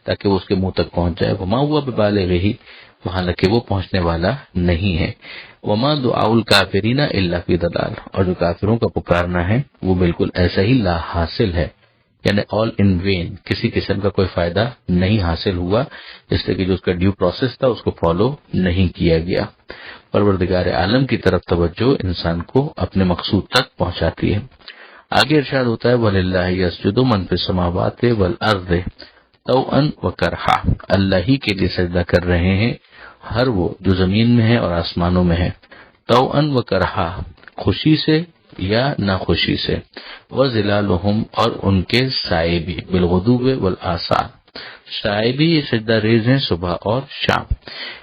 تاکہ وہ اس کے منہ تک پہنچ جائے. وما ہوا ببالغہ، وہاں تک کہ وہ پہنچنے والا نہیں ہے. وما دعاء الکافرین الا فی ضلال، اور جو کافروں کا پکارنا ہے وہ بالکل ایسا ہی لا حاصل ہے، یعنی آل ان وین، کسی قسم کا کوئی فائدہ نہیں حاصل ہوا، جس سے کہ جو اس کا ڈیو پروسیس تھا اس کو فالو نہیں کیا گیا. پروردگار عالم کی طرف توجہ انسان کو اپنے مقصود تک پہنچاتی ہے. آگے ارشاد ہوتا ہے وَلِلَّهِ يَسْجُدُ مَن فِي السَّمَاوَاتِ وَالْأَرْضِ طَوْعًا وَكَرْحًا، اللہ ہی کے لیے سجدہ کر رہے ہیں ہر وہ جو زمین میں ہے اور آسمانوں میں ہے. طَوْعًا وَكَرْحًا، خوشی سے یا ناخوشی سے. وَظِلَالُهُمْ، اور ان کے سائے بھی، بِالْغُدُوِّ وَالْآصَالِ، سائے بھی یہ سجدہ ریز ہیں صبح اور شام.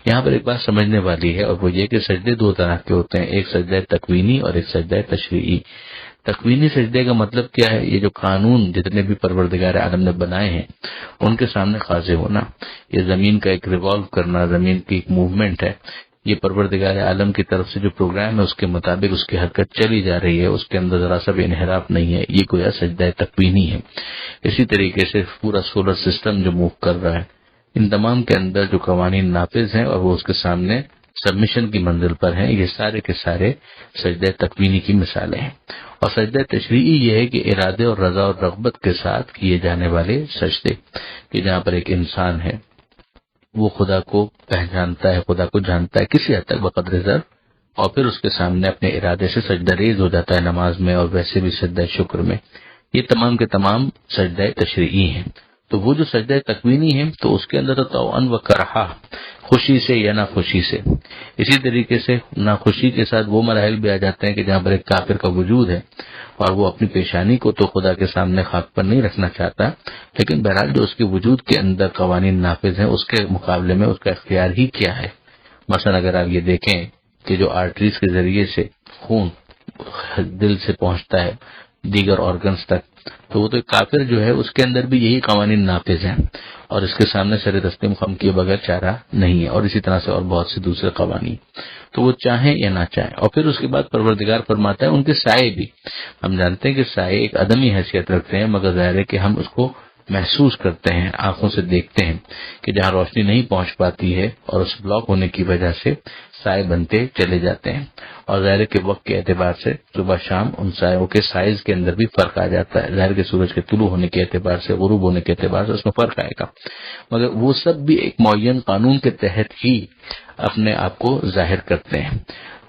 یہاں پر ایک بات سمجھنے والی ہے اور وہ یہ کہ سجدے دو طرح کے ہوتے ہیں، ایک سجدہ تکوینی اور ایک سجدہ تشریعی. تکوینی سجدے کا مطلب کیا ہے؟ یہ جو قانون جتنے بھی پروردگار عالم نے بنائے ہیں ان کے سامنے خاضع ہونا. یہ زمین کا ایک ریوالو کرنا، زمین کی ایک موومنٹ ہے، یہ پروردگار عالم کی طرف سے جو پروگرام ہے اس کے مطابق اس کی حرکت چلی جا رہی ہے، اس کے اندر ذرا سا بھی انحراف نہیں ہے. یہ کوئی سجدہ تکوینی ہے. اسی طریقے سے پورا سولر سسٹم جو موو کر رہا ہے، ان تمام کے اندر جو قوانین نافذ ہیں اور وہ اس کے سامنے سبمیشن کی منزل پر ہیں، یہ سارے کے سارے سجدہ تکوینی کی مثالیں ہیں. اور سجدہ تشریعی یہ ہے کہ ارادے اور رضا اور رغبت کے ساتھ کیے جانے والے سجدے، کہ جہاں پر ایک انسان ہے وہ خدا کو پہچانتا ہے، خدا کو جانتا ہے کسی حد تک بقدر ذر، اور پھر اس کے سامنے اپنے ارادے سے سجدہ ریز ہو جاتا ہے نماز میں اور ویسے بھی سجدہ شکر میں. یہ تمام کے تمام سجدہ تشریعی ہیں. تو وہ جو سجدہ تکوینی ہے تو اس کے اندر تو طوعاً و کرہا، خوشی سے یا نہ خوشی سے. اسی طریقے سے ناخوشی کے ساتھ وہ مراحل بھی آ جاتے ہیں کہ جہاں پر ایک کافر کا وجود ہے اور وہ اپنی پیشانی کو تو خدا کے سامنے خاک پر نہیں رکھنا چاہتا، لیکن بہرحال جو اس کے وجود کے اندر قوانین نافذ ہیں اس کے مقابلے میں اس کا اختیار ہی کیا ہے. مثلا اگر آپ یہ دیکھیں کہ جو آرٹریز کے ذریعے سے خون دل سے پہنچتا ہے دیگر آرگنز تک، تو وہ تو ایک کافر جو ہے اس کے اندر بھی یہی قوانین نافذ ہیں اور اس کے سامنے سر تسلیم خم کیے بغیر چارہ نہیں ہے، اور اسی طرح سے اور بہت سے دوسرے قوانین. تو وہ چاہیں یا نہ چاہیں. اور پھر اس کے بعد پروردگار فرماتا ہے ان کے سائے بھی، ہم جانتے ہیں کہ سائے ایک عدمی حیثیت رکھتے ہیں، مگر ظاہر ہے کہ ہم اس کو محسوس کرتے ہیں، آنکھوں سے دیکھتے ہیں کہ جہاں روشنی نہیں پہنچ پاتی ہے اور اس بلاک ہونے کی وجہ سے سائے بنتے چلے جاتے ہیں. اور ظاہر کے وقت کے اعتبار سے صبح شام ان سایوں کے سائز کے اندر بھی فرق آ جاتا ہے. ظاہر کے سورج کے طلوع ہونے کے اعتبار سے، غروب ہونے کے اعتبار سے اس میں فرق آئے گا، مگر وہ سب بھی ایک معین قانون کے تحت ہی اپنے آپ کو ظاہر کرتے ہیں.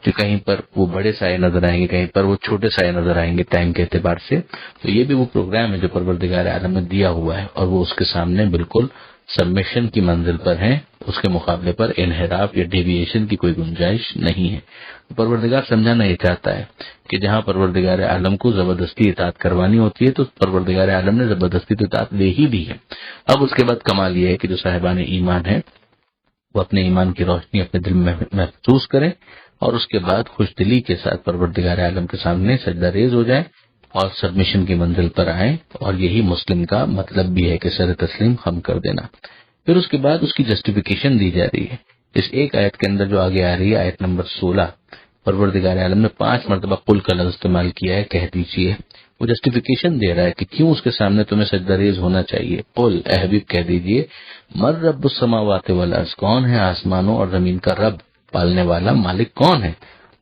کہ کہیں پر وہ بڑے سائے نظر آئیں گے، کہیں پر وہ چھوٹے سائے نظر آئیں گے ٹائم کے اعتبار سے. تو یہ بھی وہ پروگرام ہے جو پروردگار عالم نے دیا ہوا ہے، اور وہ اس کے سامنے بالکل سبمیشن کی منزل پر ہیں، اس کے مقابلے پر انحراف یا ڈیویشن کی کوئی گنجائش نہیں ہے. پروردگار سمجھانا یہ چاہتا ہے کہ جہاں پروردگار عالم کو زبردستی اطاعت کروانی ہوتی ہے تو پروردگار عالم نے زبردستی تو اطاعت دے ہی دی ہے. اب اس کے بعد کمال یہ ہے کہ جو صاحبان ایمان ہیں وہ اپنے ایمان کی روشنی اپنے دل میں محسوس کریں اور اس کے بعد خوش دلی کے ساتھ پروردگار عالم کے سامنے سجدہ ریز ہو جائیں اور سبمیشن کی منزل پر آئیں. اور یہی مسلم کا مطلب بھی ہے کہ سر تسلیم خم کر دینا. پھر اس کے بعد اس کی جسٹیفیکیشن دی جا رہی ہے اس ایک آیت کے اندر جو آگے آ رہی ہے، آیت نمبر 16. پروردگار عالم نے 5 مرتبہ قل کا لفظ استعمال کیا ہے، کہہ دیجیے. وہ جسٹیفیکیشن دے رہا ہے کہ کیوں اس کے سامنے تمہیں سجدہ ریز ہونا چاہیے. قل، اے حبیب کہہ دیجیے، مر رب السماوات والارض، کون ہے آسمانوں اور زمین کا رب، پالنے والا، مالک کون ہے.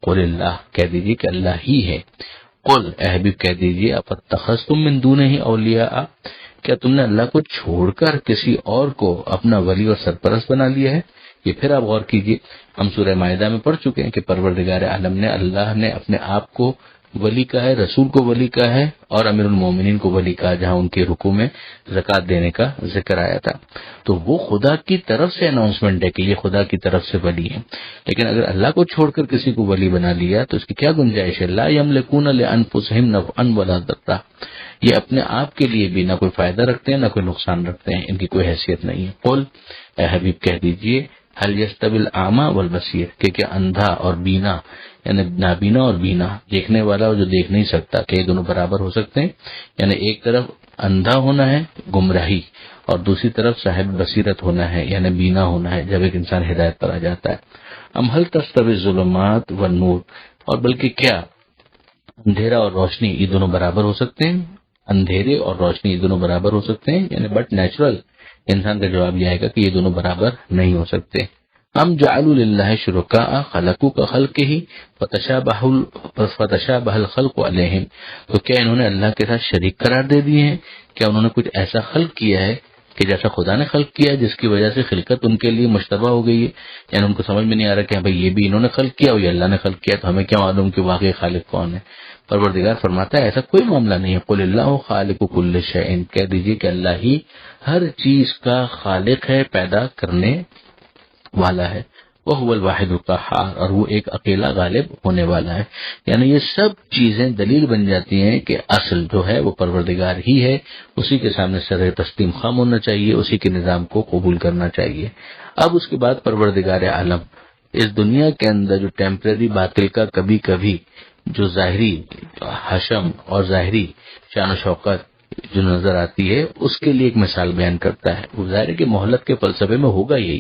قل اللہ، کہہ دیجیے کہ اللہ ہی ہے. قل، اے حبیب کہہ دیجیے، افتخذتم من دونہ اولیاء، کیا تم نے اللہ کو چھوڑ کر کسی اور کو اپنا ولی اور سرپرست بنا لیا ہے. یہ پھر آپ غور کیجیے، ہم سورہ مائدہ میں پڑھ چکے ہیں کہ پروردگار عالم نے، اللہ نے اپنے آپ کو ولی کا ہے، رسول کو ولی کا ہے اور امیر المومنین کو ولی کا، جہاں ان کے رکوع میں زکوٰۃ دینے کا ذکر آیا تھا. تو وہ خدا کی طرف سے اناؤنسمنٹ ہے کہ یہ خدا کی طرف سے ولی ہے. لیکن اگر اللہ کو چھوڑ کر کسی کو ولی بنا لیا تو اس کی کیا گنجائش ہے. لا یملکون لانفسہم نفعا ولا ضرا، یہ اپنے آپ کے لیے بھی نہ کوئی فائدہ رکھتے ہیں نہ کوئی نقصان رکھتے ہیں، ان کی کوئی حیثیت نہیں ہے. قل، اے حبیب کہہ دیجئے، هل یستوی الاعمی والبصیر، کہ کیا اندھا اور بینا، یعنی نابینا اور بینا، دیکھنے والا اور جو دیکھ نہیں سکتا، کہ یہ دونوں برابر ہو سکتے ہیں. یعنی ایک طرف اندھا ہونا ہے گمراہی اور دوسری طرف صاحب بصیرت ہونا ہے یعنی بینا ہونا ہے جب ایک انسان ہدایت پر آ جاتا ہے. ام هل تستوی الظلمات والنور، اور بلکہ کیا اندھیرا اور روشنی یہ دونوں برابر ہو سکتے ہیں. اندھیرے اور روشنی یہ دونوں برابر ہو سکتے ہیں، یعنی بٹ نیچرل انسان کا جواب یہ آئے گا کہ یہ دونوں برابر نہیں ہو سکتے. ہم جعلوا للہ شرکاء خلقوا کخلقہ فتشابہ الخلق علیہم، تو کیا انہوں نے اللہ کے ساتھ شریک قرار دے دیے ہیں؟ کیا انہوں نے کچھ ایسا خلق کیا ہے کہ جیسا خدا نے خلق کیا ہے، جس کی وجہ سے خلقت ان کے لیے مشتبہ ہو گئی ہے. یعنی ان کو سمجھ میں نہیں آ رہا کہ بھئی یہ بھی انہوں نے خلق کیا اور یہ اللہ نے خلق کیا، تو ہمیں کیا معلوم کہ واقعی خالق کون ہے. پروردگار فرماتا ہے ایسا کوئی معاملہ نہیں ہے. قل اللہ خالق کل شیء، کہہ دیجئے کہ اللہ ہی ہر چیز کا خالق ہے، پیدا کرنے والا ہے. وَهُوَ الْوَاحِدُ الْقَهَّارُ، اور وہ ایک اکیلا غالب ہونے والا ہے. یعنی یہ سب چیزیں دلیل بن جاتی ہیں کہ اصل جو ہے وہ پروردگار ہی ہے، اسی کے سامنے سر تسلیم خم ہونا چاہیے، اسی کے نظام کو قبول کرنا چاہیے. اب اس کے بعد پروردگار عالم اس دنیا کے اندر جو ٹیمپریری باطل کا کبھی کبھی جو ظاہری حشم اور ظاہری شان و شوکت جو نظر آتی ہے، اس کے لیے ایک مثال بیان کرتا ہے. وہ ظاہر ہے کہ مہلت کے فلسفے میں ہوگا یہی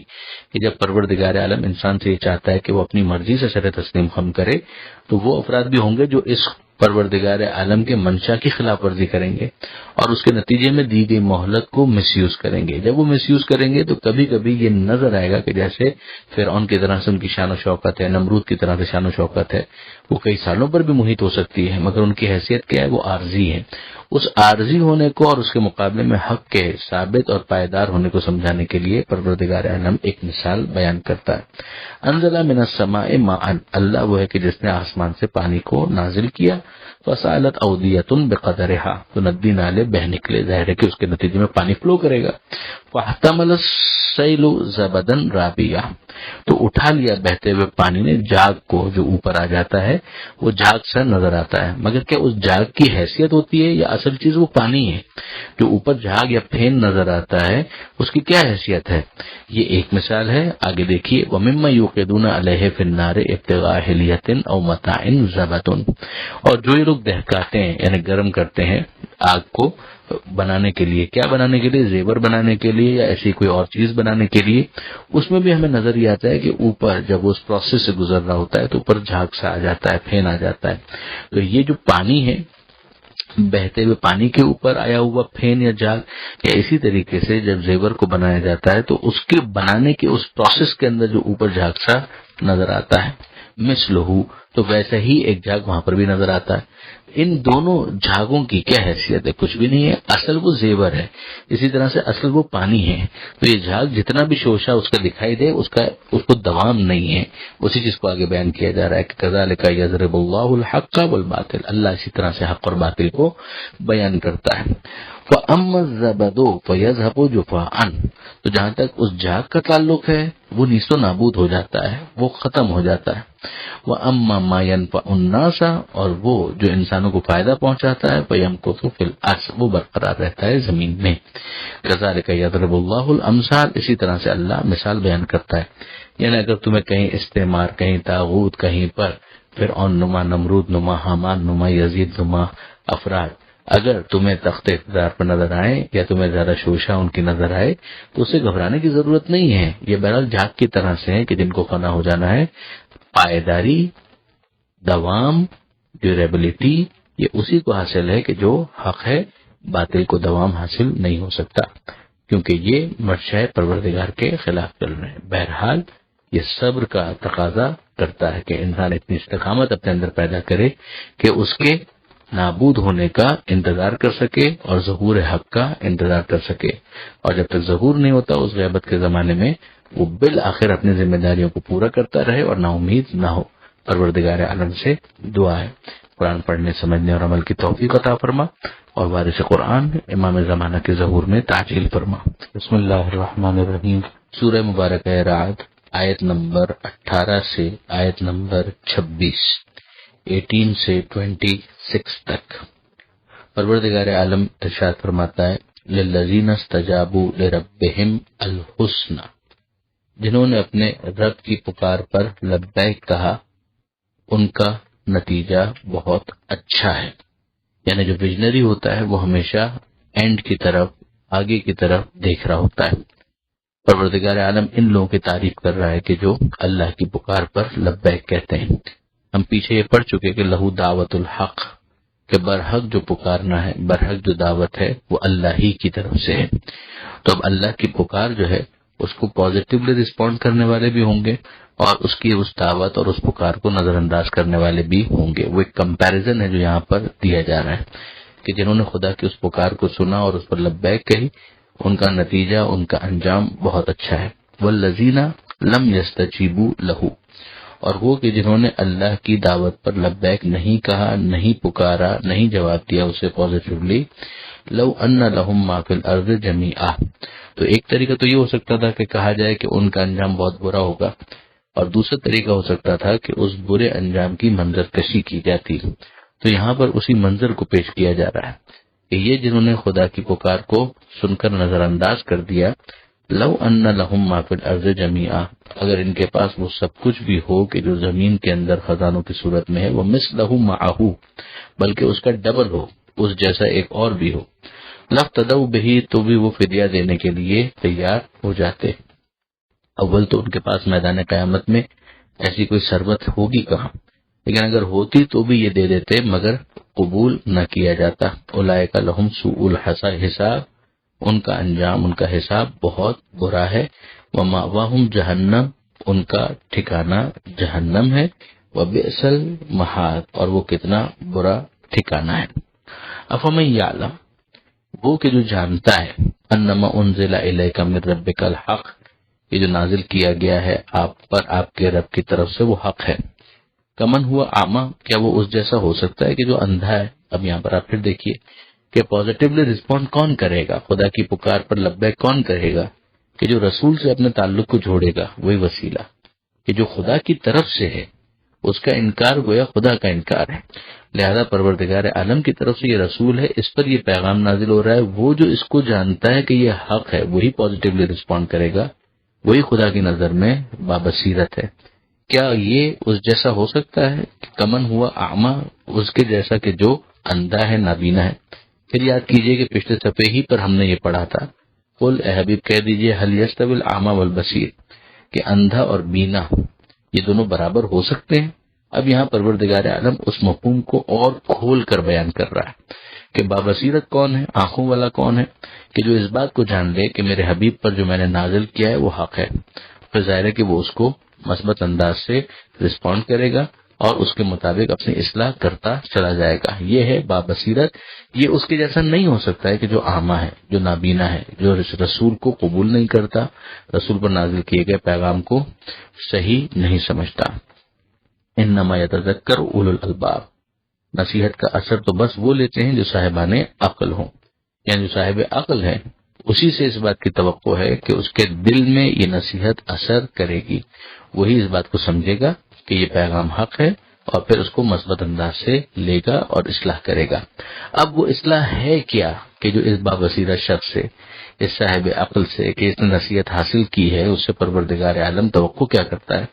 کہ جب پروردگار عالم انسان سے یہ چاہتا ہے کہ وہ اپنی مرضی سے سر تسلیم خم کرے، تو وہ افراد بھی ہوں گے جو اس پروردگار عالم کے منشا کی خلاف ورزی کریں گے اور اس کے نتیجے میں دی گئی مہلت کو مس یوز کریں گے. جب وہ مس یوز کریں گے تو کبھی کبھی یہ نظر آئے گا کہ جیسے فرعون کی طرح سے ان کی شان و شوکت ہے، نمرود کی طرح سے شان و شوکت ہے، وہ کئی سالوں پر بھی محیط ہو سکتی ہے، مگر ان کی حیثیت کیا ہے؟ وہ عارضی ہے. اس عارضی ہونے کو اور اس کے مقابلے میں حق کے ثابت اور پائیدار ہونے کو سمجھانے کے لیے پروردگار عالم ایک مثال بیان کرتا ہے۔ انزل من السماء ماء، اللہ وہ ہے کہ جس نے آسمان سے پانی کو نازل کیا، فسالت اودیۃ بقدرها، تو ندی نالے بہ نکلے، ظاہر ہے کہ اس کے نتیجے میں پانی فلو کرے گا۔ فاحتمل السیل زبدا رابیہ، تو اٹھا لیا بہتے ہوئے پانی نے جاگ کو، جو اوپر آ جاتا ہے وہ جاگ سا نظر آتا ہے، مگر کیا اس جاگ کی حیثیت ہوتی ہے یا اصل چیز وہ پانی ہے؟ جو اوپر جاگ یا پھین نظر آتا ہے اس کی کیا حیثیت ہے؟ یہ ایک مثال ہے۔ آگے دیکھیے، وَمِمَّا يُوقِدُونَ عَلَيْهِ فِي النَّارِ ابْتِغَاءَ حِلْيَةٍ أَوْ مَتَاعٍ زَبَدٌ، اور جو یہ لوگ دہکاتے ہیں یعنی گرم کرتے ہیں آگ کو بنانے کے لیے، کیا بنانے کے لیے؟ زیور بنانے کے لیے یا ایسی کوئی اور چیز بنانے کے لیے، اس میں بھی ہمیں نظر یہ آتا ہے کہ اوپر جب وہ اس پروسیس سے گزر رہا ہوتا ہے تو اوپر جھاگ سا آ جاتا ہے، پھین آ جاتا ہے۔ تو یہ جو پانی ہے، بہتے ہوئے پانی کے اوپر آیا ہوا پھین یا جاگ، یا اسی طریقے سے جب زیور کو بنایا جاتا ہے تو اس کے بنانے کے اس پروسیس کے اندر جو اوپر جھاگ سا نظر آتا ہے، مثلہ، تو ویسا ہی ایک جھاگ وہاں پر بھی نظر آتا ہے۔ ان دونوں جھاگوں کی کیا حیثیت ہے؟ کچھ بھی نہیں ہے، اصل وہ زیور ہے، اسی طرح سے اصل وہ پانی ہے۔ تو یہ جھاگ جتنا بھی شوشہ اس کا دکھائی دے اس کو دوام نہیں ہے، اسی چیز کو آگے بیان کیا جا رہا ہے کہ کذالک یضرب اللہ الحق والباطل، اللہ اسی طرح سے حق اور باطل کو بیان کرتا ہے۔ فَأَمَّا الزَّبَدُ فَيَذْهَبُ جُفَاءً، تو جہاں تک اس جاگ کا تعلق ہے وہ نیست و نابود ہو جاتا ہے، وہ ختم ہو جاتا ہے۔ وَأَمَّا مَا يَنفَعُ النَّاسَ، اور وہ جو انسانوں کو فائدہ پہنچاتا ہے، فَيَمْكُثُ فِي الْأَرْضِ، وہ برقرار رہتا ہے زمین میں۔ كَذَلِكَ يَضْرِبُ اللَّهُ الْأَمْثَالَ، اسی طرح سے اللہ مثال بیان کرتا ہے۔ یعنی اگر تمہیں کہیں استعمار، کہیں طاغوت، کہیں پر فرعون نما، نمرود نما، حامان نما، یزید نما افراد اگر تمہیں تخت اقتدار پر نظر آئے یا تمہیں زیادہ شوشہ ان کی نظر آئے تو اسے گھبرانے کی ضرورت نہیں ہے۔ یہ بہرحال جھاگ کی طرح سے ہے کہ جن کو فنا ہو جانا ہے۔ پائیداری، دوام، ڈیوریبلٹی، یہ اسی کو حاصل ہے کہ جو حق ہے، باطل کو دوام حاصل نہیں ہو سکتا، کیونکہ یہ مرشہ پروردگار کے خلاف چل رہے ہیں۔ بہرحال یہ صبر کا تقاضا کرتا ہے کہ انسان اتنی استقامت اپنے اندر پیدا کرے کہ اس کے نابود ہونے کا انتظار کر سکے اور ظہور حق کا انتظار کر سکے، اور جب تک ظہور نہیں ہوتا اس غیبت کے زمانے میں وہ بالآخر اپنی ذمہ داریوں کو پورا کرتا رہے اور نا امید نہ ہو۔ پروردگار عالم سے دعا ہے قرآن پڑھنے، سمجھنے اور عمل کی توفیق عطا فرما، اور وارث قرآن امام زمانہ کے ظہور میں تعجیل فرما۔ بسم اللہ الرحمن الرحیم۔ سورہ مبارکہ رعد، آیت نمبر 18 سے آیت نمبر 26، 18 سے 26 تک۔ پروردگار عالم ارشاد فرماتا ہے، للذین استجابوا لربہم الحسنی، جنہوں نے اپنے رب کی پکار پر لبیک کہا ان کا نتیجہ بہت اچھا ہے۔ یعنی جو ویژنری ہوتا ہے وہ ہمیشہ اینڈ کی طرف، آگے کی طرف دیکھ رہا ہوتا ہے۔ پروردگار عالم ان لوگوں کی تعریف کر رہا ہے کہ جو اللہ کی پکار پر لبیک کہتے ہیں۔ ہم پیچھے یہ پڑھ چکے کہ لہو دعوت الحق، کہ برحق جو پکارنا ہے، برحق جو دعوت ہے وہ اللہ ہی کی طرف سے ہے۔ تو اب اللہ کی پکار جو ہے اس کو پازیٹیولی رسپونڈ کرنے والے بھی ہوں گے، اور اس کی اس دعوت اور اس پکار کو نظر انداز کرنے والے بھی ہوں گے۔ وہ ایک کمپیریزن ہے جو یہاں پر دیا جا رہا ہے کہ جنہوں نے خدا کی اس پکار کو سنا اور اس پر لبیک کہی، ان کا نتیجہ، ان کا انجام بہت اچھا ہے۔ والذین لم یستجیبوا لہ، اور وہ کہ جنہوں نے اللہ کی دعوت پر لبیک نہیں کہا، نہیں پکارا، نہیں جواب دیا اسے پازیٹیولی، لو ان لہم ما فی الارض جمیعا، تو ایک طریقہ تو یہ ہو سکتا تھا کہ کہا جائے کہ ان کا انجام بہت برا ہوگا، اور دوسرا طریقہ ہو سکتا تھا کہ اس برے انجام کی منظر کشی کی جاتی۔ تو یہاں پر اسی منظر کو پیش کیا جا رہا ہے کہ یہ جنہوں نے خدا کی پکار کو سن کر نظر انداز کر دیا، لو ان لہم ما فی الارض جمیعا، اگر ان کے پاس وہ سب کچھ بھی ہو کہ جو زمین کے اندر خزانوں کی صورت میں ہے، وہ مثلہ معہ، بلکہ اس کا ڈبل ہو، اس جیسا ایک اور بھی ہو، لفتدوا بہ، تو بھی وہ فدیہ دینے کے لیے تیار ہو جاتے۔ اول تو ان کے پاس میدان قیامت میں ایسی کوئی ثروت ہوگی کہاں، لیکن اگر ہوتی تو بھی یہ دے دیتے، مگر قبول نہ کیا جاتا۔ اولئک لہم سوء الحساب، ان کا انجام، ان کا حساب بہت برا ہے۔ ومأواہم جہنم، ان کا ٹھکانہ جہنم ہے۔ وبئس المہاد، اور وہ کتنا برا ٹھکانہ ہے۔ افمن یعلم، وہ کہ جو جانتا ہے، انما انزل الیک من ربک الحق، یہ جو نازل کیا گیا ہے آپ پر آپ کے رب کی طرف سے وہ حق ہے، کمن ہوا اعمی، کیا وہ اس جیسا ہو سکتا ہے کہ جو اندھا ہے؟ اب یہاں پر آپ پھر دیکھیے کہ پازیٹیولی رسپونڈ کون کرے گا، خدا کی پکار پر لبیک کون کہے گا؟ کہ جو رسول سے اپنے تعلق کو جوڑے گا، وہی وسیلہ، کہ جو خدا کی طرف سے ہے اس کا انکار گویا خدا کا انکار ہے، لہذا پروردگار عالم کی طرف سے یہ رسول ہے، اس پر یہ پیغام نازل ہو رہا ہے، وہ جو اس کو جانتا ہے کہ یہ حق ہے وہی پازیٹیولی رسپونڈ کرے گا، وہی خدا کی نظر میں بابصیرت ہے۔ کیا یہ اس جیسا ہو سکتا ہے کہ کمن ہوا اعمی، اس کے جیسا کہ جو اندھا ہے، نابینا ہے؟ پھر یاد کیجئے کہ پچھلے صفحے ہی پر ہم نے یہ پڑھا تھا، قل اے حبیب کہہ دیجئے هل يستوي الاعمى والبصیر، کہ اندھا اور بینا یہ دونوں برابر ہو سکتے ہیں؟ اب یہاں پروردگار عالم اس مفہوم کو اور کھول کر بیان کر رہا ہے کہ بابصیرت کون ہے، آنکھوں والا کون ہے، کہ جو اس بات کو جان لے کہ میرے حبیب پر جو میں نے نازل کیا ہے وہ حق ہے، پھر ظاہر ہے کہ وہ اس کو مثبت انداز سے رسپونڈ کرے گا اور اس کے مطابق اپنی اصلاح کرتا چلا جائے گا۔ یہ ہے بابصیرت۔ یہ اس کے جیسا نہیں ہو سکتا ہے کہ جو اعمیٰ ہے، جو نابینا ہے، جو رسول کو قبول نہیں کرتا، رسول پر نازل کیے گئے پیغام کو صحیح نہیں سمجھتا۔ انما یتذکر اولو الالباب، نصیحت کا اثر تو بس وہ لیتے ہیں جو صاحبان عقل ہوں، یعنی جو صاحب عقل ہے اسی سے اس بات کی توقع ہے کہ اس کے دل میں یہ نصیحت اثر کرے گی، وہی اس بات کو سمجھے گا کہ یہ پیغام حق ہے اور پھر اس کو مثبت انداز سے لے گا اور اصلاح کرے گا۔ اب وہ اصلاح ہے کیا کہ جو اس بابصیرت شخص سے، اس صاحب عقل سے کہ اس نے نصیحت حاصل کی ہے، اس سے پروردگار عالم توقع کیا کرتا ہے،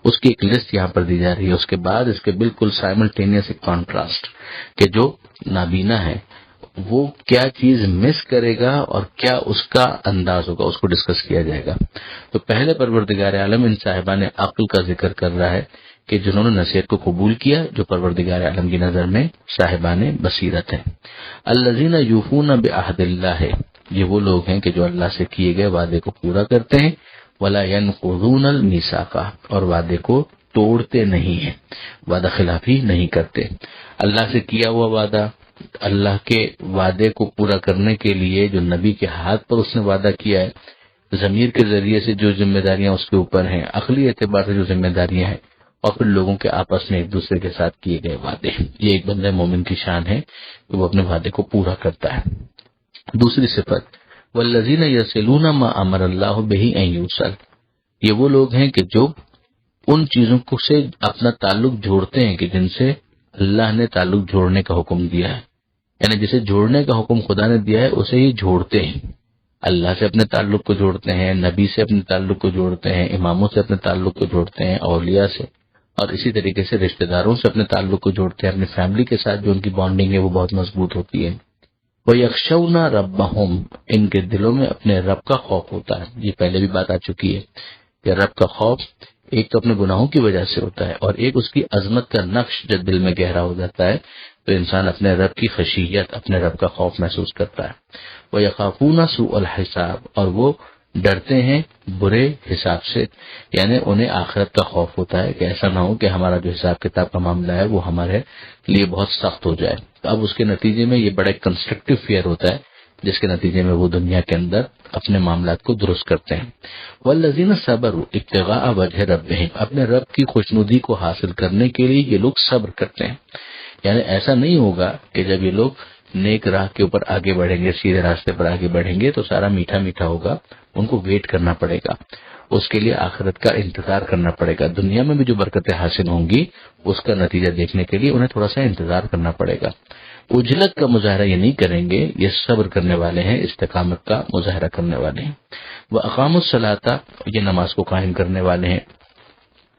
اس کی ایک لسٹ یہاں پر دی جا رہی ہے۔ اس کے بعد اس کے بالکل سائملٹینیس ایک کانٹراسٹ کہ جو نابینا ہے وہ کیا چیز مس کرے گا اور کیا اس کا انداز ہوگا، اس کو ڈسکس کیا جائے گا۔ تو پہلے پروردگار عالم ان صاحبان عقل کا ذکر کر رہا ہے کہ جنہوں نے نصیحت کو قبول کیا، جو پروردگار عالم کی نظر میں صاحبان بصیرت ہیں۔ الذین یوفون بعہد اللہ، یہ وہ لوگ ہیں کہ جو اللہ سے کیے گئے وعدے کو پورا کرتے ہیں، ولا ينقضون المیثاق، اور وعدے کو توڑتے نہیں ہیں، وعدہ خلافی نہیں کرتے۔ اللہ سے کیا ہوا وعدہ، اللہ کے وعدے کو پورا کرنے کے لیے جو نبی کے ہاتھ پر اس نے وعدہ کیا ہے، ضمیر کے ذریعے سے جو ذمہ داریاں اس کے اوپر ہیں، عقلی اعتبار سے جو ذمہ داریاں ہیں، اور پھر لوگوں کے آپس میں ایک دوسرے کے ساتھ کیے گئے وعدے، یہ ایک بندہ مومن کی شان ہے کہ وہ اپنے وعدے کو پورا کرتا ہے۔ دوسری صفت، والذین یصلون ما امر اللہ بہ ان یوصل، یہ وہ لوگ ہیں کہ جو ان چیزوں کو سے اپنا تعلق جوڑتے ہیں کہ جن سے اللہ نے تعلق جوڑنے کا حکم دیا ہے، یعنی جسے جوڑنے کا حکم خدا نے دیا ہے اسے ہی جوڑتے ہیں۔ اللہ سے اپنے تعلق کو جوڑتے ہیں، نبی سے اپنے تعلق کو جوڑتے ہیں، اماموں سے اپنے تعلق کو جوڑتے ہیں، اولیاء سے، اور اسی طریقے سے رشتہ داروں سے اپنے تعلق کو جوڑتے ہیں، اپنی فیملی کے ساتھ جو ان کی بانڈنگ ہے وہ بہت مضبوط ہوتی ہے۔ وَيَخْشَوْنَ رَبَّهُمْ، ان کے دلوں میں اپنے رب کا خوف ہوتا ہے۔ یہ پہلے بھی بات آ چکی ہے کہ رب کا خوف ایک تو اپنے گناہوں کی وجہ سے ہوتا ہے، اور ایک اس کی عظمت کا نقش جب دل میں گہرا ہو جاتا ہے تو انسان اپنے رب کی خشیت، اپنے رب کا خوف محسوس کرتا ہے۔ وَيَخَافُونَ سُوءَ الْحِسَابِ، اور وہ ڈرتے ہیں برے حساب سے، یعنی انہیں آخرت کا خوف ہوتا ہے کہ ایسا نہ ہو کہ ہمارا جو حساب کتاب کا معاملہ ہے وہ ہمارے لیے بہت سخت ہو جائے۔ اب اس کے نتیجے میں یہ بڑا کنسٹرکٹیو فیئر ہوتا ہے، جس کے نتیجے میں وہ دنیا کے اندر اپنے معاملات کو درست کرتے ہیں۔ والذین صبروا ابتغاء وجہ ربہم، اپنے رب کی خوشنودی کو حاصل کرنے کے لیے یہ لوگ صبر کرتے ہیں، یعنی ایسا نہیں ہوگا کہ جب یہ لوگ نیک راہ کے اوپر آگے بڑھیں گے، سیدھے راستے پر آگے بڑھیں گے تو سارا میٹھا میٹھا ہوگا، ان کو ویٹ کرنا پڑے گا، اس کے لیے آخرت کا انتظار کرنا پڑے گا۔ دنیا میں بھی جو برکتیں حاصل ہوں گی اس کا نتیجہ دیکھنے کے لیے انہیں تھوڑا سا انتظار کرنا پڑے گا۔ اجلت کا مظاہرہ یہ نہیں کریں گے، یہ صبر کرنے والے ہیں، استقامت کا مظاہرہ کرنے والے ہیں۔ وہ اقام الصلاۃ، یہ نماز کو قائم کرنے والے ہیں،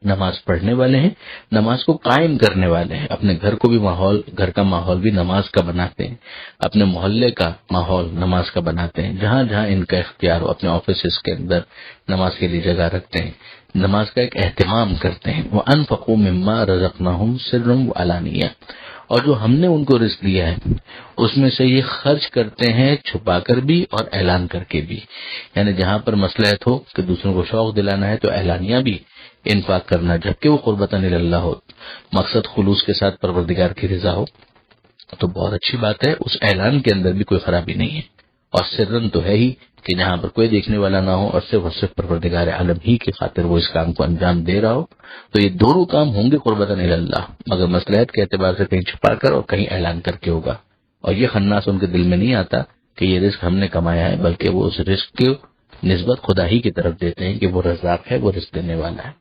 نماز پڑھنے والے ہیں، نماز کو قائم کرنے والے ہیں، اپنے گھر کو بھی ماحول، گھر کا ماحول بھی نماز کا بناتے ہیں، اپنے محلے کا ماحول نماز کا بناتے ہیں، جہاں جہاں ان کا اختیار ہو اپنے آفیسز کے اندر نماز کے لیے جگہ رکھتے ہیں، نماز کا ایک اہتمام کرتے ہیں۔ وَأَنفَقُوا مِمَّا رَزَقْنَاهُمْ سِرًّا وَعَلَانِيَّةً، اور جو ہم نے ان کو رزق دیا ہے اس میں سے یہ خرچ کرتے ہیں چھپا کر بھی اور اعلان کر کے بھی، یعنی جہاں پر مصلحت ہو کہ دوسروں کو شوق دلانا ہے تو اعلانیہ بھی انفاق کرنا، جبکہ وہ قربتاً اللہ ہو، مقصد خلوص کے ساتھ پروردگار کی رضا ہو، تو بہت اچھی بات ہے، اس اعلان کے اندر بھی کوئی خرابی نہیں ہے، اور سرن تو ہے ہی کہ جہاں پر کوئی دیکھنے والا نہ ہو اور صرف پروردگار عالم ہی کی خاطر وہ اس کام کو انجام دے رہا ہو، تو یہ دونوں کام ہوں گے قربتاً اللہ، مگر مصلحت کے اعتبار سے کہیں چھپا کر اور کہیں اعلان کر کے ہوگا، اور یہ خناس ان کے دل میں نہیں آتا کہ یہ رزق ہم نے کمایا ہے، بلکہ وہ اس رزق کی نسبت خدا ہی کی طرف دیتے ہیں کہ وہ رزاق ہے، وہ رزق دینے والا ہے۔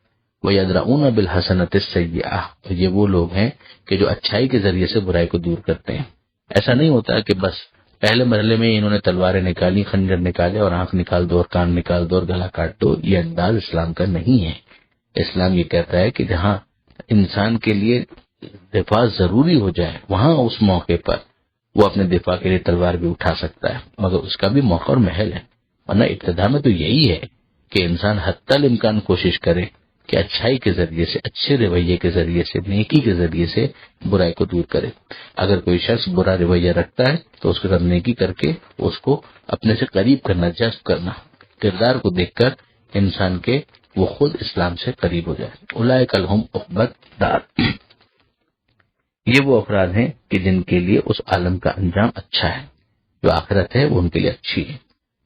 وَيَدْرَؤُونَ بِالْحَسَنَةِ السَّيِّئَةِ، اور یہ وہ لوگ ہیں کہ جو اچھائی کے ذریعے سے برائی کو دور کرتے ہیں۔ ایسا نہیں ہوتا کہ بس پہلے مرحلے میں انہوں نے تلواریں نکالی، خنجر نکالے اور آنکھ نکال دو اور کان نکال دو اور گلا کاٹ دو، یہ انداز اسلام کا نہیں ہے۔ اسلام یہ کہتا ہے کہ جہاں انسان کے لیے دفاع ضروری ہو جائے وہاں اس موقع پر وہ اپنے دفاع کے لیے تلوار بھی اٹھا سکتا ہے، مگر اس کا بھی موقع اور محل ہے، ورنہ ابتدا میں تو یہی ہے کہ انسان حتی الامکان کوشش کرے کہ اچھائی کے ذریعے سے، اچھے رویے کے ذریعے سے، نیکی کے ذریعے سے برائی کو دور کرے۔ اگر کوئی شخص برا رویہ رکھتا ہے تو اس کے ساتھ نیکی کر کے اس کو اپنے سے قریب کرنا، جذب کرنا، کردار کو دیکھ کر انسان کے وہ خود اسلام سے قریب ہو جائے۔ اولئک لہم عقبی الدار، یہ وہ افراد ہیں کہ جن کے لیے اس عالم کا انجام اچھا ہے، جو آخرت ہے وہ ان کے لیے اچھی ہے۔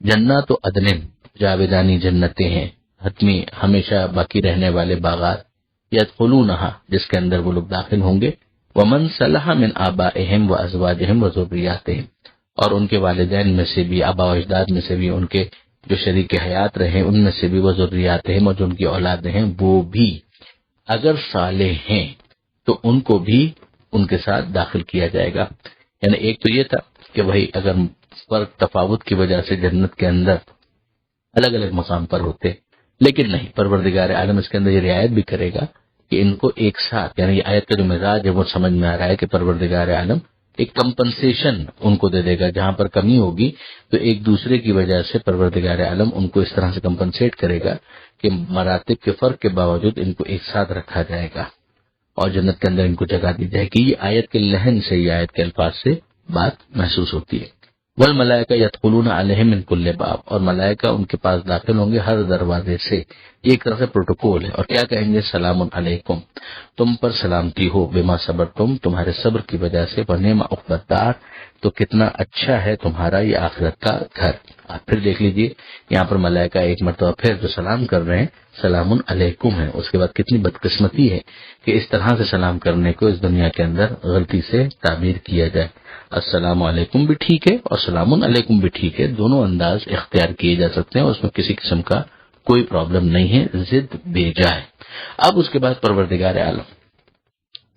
جنات و عدن، جاویدانی جنتیں ہیں، حتمی ہمیشہ باقی رہنے والے باغات، یدخلونہا، جس کے اندر وہ لوگ داخل ہوں گے، ومن صلح من آبائہم و ازواجہم و ذریاتہم، اور ان کے والدین میں سے بھی، آبا و اجداد میں سے بھی، ان کے جو شریک حیات رہے ان میں سے بھی، و ذریاتہم، اور جو ان کی اولادیں ہیں وہ بھی اگر صالح ہیں تو ان کو بھی ان کے ساتھ داخل کیا جائے گا۔ یعنی ایک تو یہ تھا کہ وہی اگر فرق تفاوت کی وجہ سے جنت کے اندر الگ الگ مقام پر ہوتے، لیکن نہیں، پروردگار عالم اس کے اندر یہ رعایت بھی کرے گا کہ ان کو ایک ساتھ، یعنی یہ آیت کا جو مزاج ہے وہ سمجھ میں آ رہا ہے کہ پروردگار عالم ایک کمپنسیشن ان کو دے دے گا، جہاں پر کمی ہوگی تو ایک دوسرے کی وجہ سے پروردگار عالم ان کو اس طرح سے کمپنسیٹ کرے گا کہ مراتب کے فرق کے باوجود ان کو ایک ساتھ رکھا جائے گا اور جنت کے اندر ان کو جگہ دی جائے گی۔ یہ آیت کے لحن سے، یہ آیت کے الفاظ سے بات محسوس ہوتی ہے۔ والملائکہ یدخلون علیہم من کل باب، اور ملائکہ ان کے پاس داخل ہوں گے ہر دروازے سے۔ یہ ایک طرح سے پروٹوکول ہے، اور کیا کہیں گے؟ سلام علیکم، تم پر سلامتی ہو، بما صبرتم، تمہارے صبر کی وجہ سے، ونعم عقبی الدار، تو کتنا اچھا ہے تمہارا یہ آخرت کا گھر۔ آپ پھر دیکھ لیجئے یہاں پر ملائکہ ایک مرتبہ پھر جو سلام کر رہے ہیں سلام علیکم ہے، اس کے بعد کتنی بدقسمتی ہے کہ اس طرح سے سلام کرنے کو اس دنیا کے اندر غلطی سے تعبیر کیا جائے۔ السلام علیکم بھی ٹھیک ہے اور سلام علیکم بھی ٹھیک ہے، دونوں انداز اختیار کیے جا سکتے ہیں، اس میں کسی قسم کا کوئی پرابلم نہیں ہے، ضد بھیجا ہے۔ اب اس کے بعد پروردگار عالم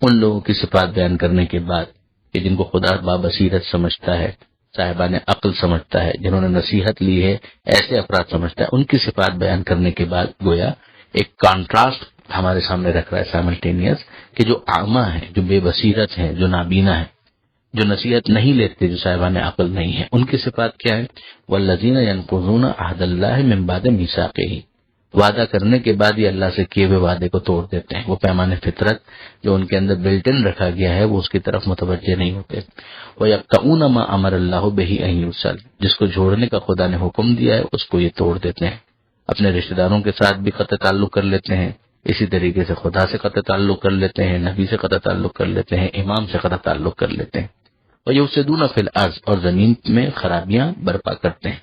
ان لوگوں کی صفات بیان کرنے کے بعد کہ جن کو خدا بابصیرت سمجھتا ہے، صاحبان عقل سمجھتا ہے، جنہوں نے نصیحت لی ہے، ایسے افراد سمجھتا ہے، ان کی صفات بیان کرنے کے بعد گویا ایک کانٹراسٹ ہمارے سامنے رکھ رہا ہے سائملٹینیس، کہ جو اعمیٰ ہیں، جو بے بصیرت ہیں، جو نابینا ہیں، جو نصیحت نہیں لیتے، جو صاحبان عقل نہیں ہیں، ان کی صفات کیا ہے؟ والذین ینقضون عہد اللہ من بعد میثاقہ، وعدہ کرنے کے بعد یہ اللہ سے کیے ہوئے وعدے کو توڑ دیتے ہیں، وہ پیمان فطرت جو ان کے اندر بلٹ ان رکھا گیا ہے وہ اس کی طرف متوجہ نہیں ہوتے۔ وَيَقْطَعُونَ مَا أَمَرَ اللَّهُ بِهِ أَن يُوصَلَ، جس کو جوڑنے کا خدا نے حکم دیا ہے اس کو یہ توڑ دیتے ہیں، اپنے رشتہ داروں کے ساتھ بھی قطع تعلق کر لیتے ہیں، اسی طریقے سے خدا سے قطع تعلق کر لیتے ہیں، نبی سے قطع تعلق کر لیتے ہیں، امام سے قطع تعلق کر لیتے ہیں، اور یفسدون فی الارض، اور زمین میں خرابیاں برپا کرتے ہیں،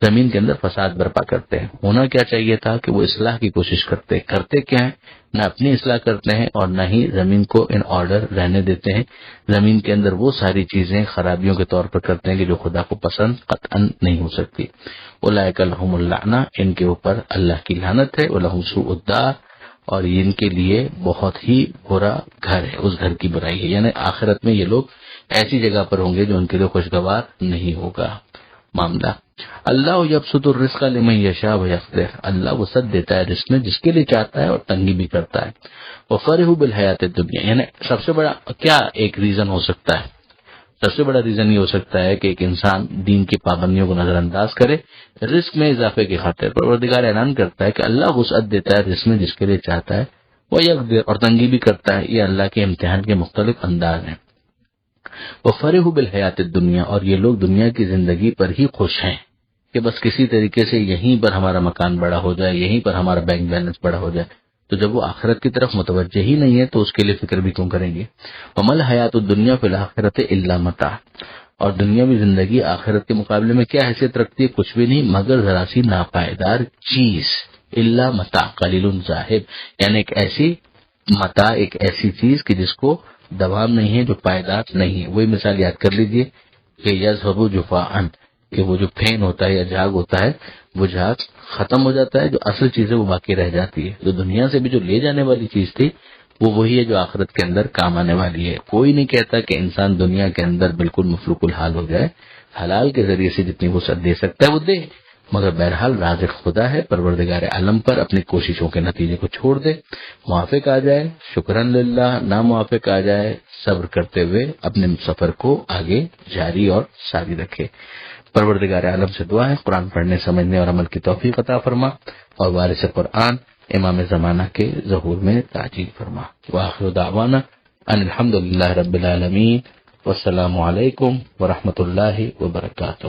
زمین کے اندر فساد برپا کرتے ہیں۔ ہونا کیا چاہیے تھا کہ وہ اصلاح کی کوشش کرتے کیا ہے؟ نہ اپنی اصلاح کرتے ہیں اور نہ ہی زمین کو ان آرڈر رہنے دیتے ہیں، زمین کے اندر وہ ساری چیزیں خرابیوں کے طور پر کرتے ہیں کہ جو خدا کو پسند قطعاً نہیں ہو سکتی۔ اولئک لہم اللعنہ، ان کے اوپر اللہ کی لعنت ہے، ولہم سوء الدار، اور ان کے لیے بہت ہی برا گھر ہے، اس گھر کی برائی ہے، یعنی آخرت میں یہ لوگ ایسی جگہ پر ہوں گے جو ان کے لیے خوشگوار نہیں ہوگا۔ معاملہ اللہ یبسط الرزق لمن یشاء ویقدر، اللہ وسعت دیتا ہے رزق میں جس کے لیے چاہتا ہے اور تنگی بھی کرتا ہے۔ وفرحوا بالحیات الدنیا، یعنی سب سے بڑا کیا ایک ریزن ہو سکتا ہے؟ سب سے بڑا ریزن یہ ہو سکتا ہے کہ ایک انسان دین کی پابندیوں کو نظر انداز کرے رزق میں اضافے کی خاطر۔ پروردگار اعلان کرتا ہے کہ اللہ وسعت دیتا ہے رزق میں جس کے لیے چاہتا ہے، وہ یقدر، اور تنگی بھی کرتا ہے۔ یہ اللہ کے امتحان کے مختلف انداز ہیں۔ وفرحوا بالحیات الدنیا، اور یہ لوگ دنیا کی زندگی پر ہی خوش ہیں کہ بس کسی طریقے سے یہیں پر ہمارا مکان بڑا ہو جائے، یہیں پر ہمارا بینک بیلنس بڑا ہو جائے، تو جب وہ آخرت کی طرف متوجہ ہی نہیں ہے تو اس کے لیے فکر بھی کیوں کریں گے؟ ومل حیات الدنیا فی الآخرۃ الا متاع، اور دنیاوی زندگی آخرت کے مقابلے میں کیا حیثیت رکھتی ہے؟ کچھ بھی نہیں مگر ذرا سی ناپائیدار چیز، الا متاع قلیل ذاہب، یعنی ایک ایسی متاع، ایک ایسی چیز کہ جس کو دوام نہیں ہے، جو پائیدار نہیں ہے۔ وہی مثال یاد کر لیجئے کہ یذهب جفاء، کہ وہ جو پھین ہوتا ہے یا جھاگ ہوتا ہے، وہ جھاگ ختم ہو جاتا ہے، جو اصل چیز ہے وہ باقی رہ جاتی ہے۔ جو دنیا سے بھی جو لے جانے والی چیز تھی وہ وہی ہے جو آخرت کے اندر کام آنے والی ہے۔ کوئی نہیں کہتا کہ انسان دنیا کے اندر بالکل مفلوق الحال ہو جائے، حلال کے ذریعے سے جتنی وسعت دے سکتا ہے وہ دے، مگر بہرحال رازق خدا ہے، پروردگار عالم پر اپنی کوششوں کے نتیجے کو چھوڑ دے، موافق آ جائے شکرن للہ، نہ موافق آ جائے صبر کرتے ہوئے اپنے سفر کو آگے جاری اور ساری رکھے۔ پروردگار عالم سے دعا ہے قرآن پڑھنے، سمجھنے اور عمل کی توفیق عطا فرما، اور وارث قرآن امام زمانہ کے ظہور میں تعجیل فرما۔ وآخر دعوانا ان الحمد للہ رب العالمین، والسلام علیکم ورحمۃ اللہ وبرکاتہ۔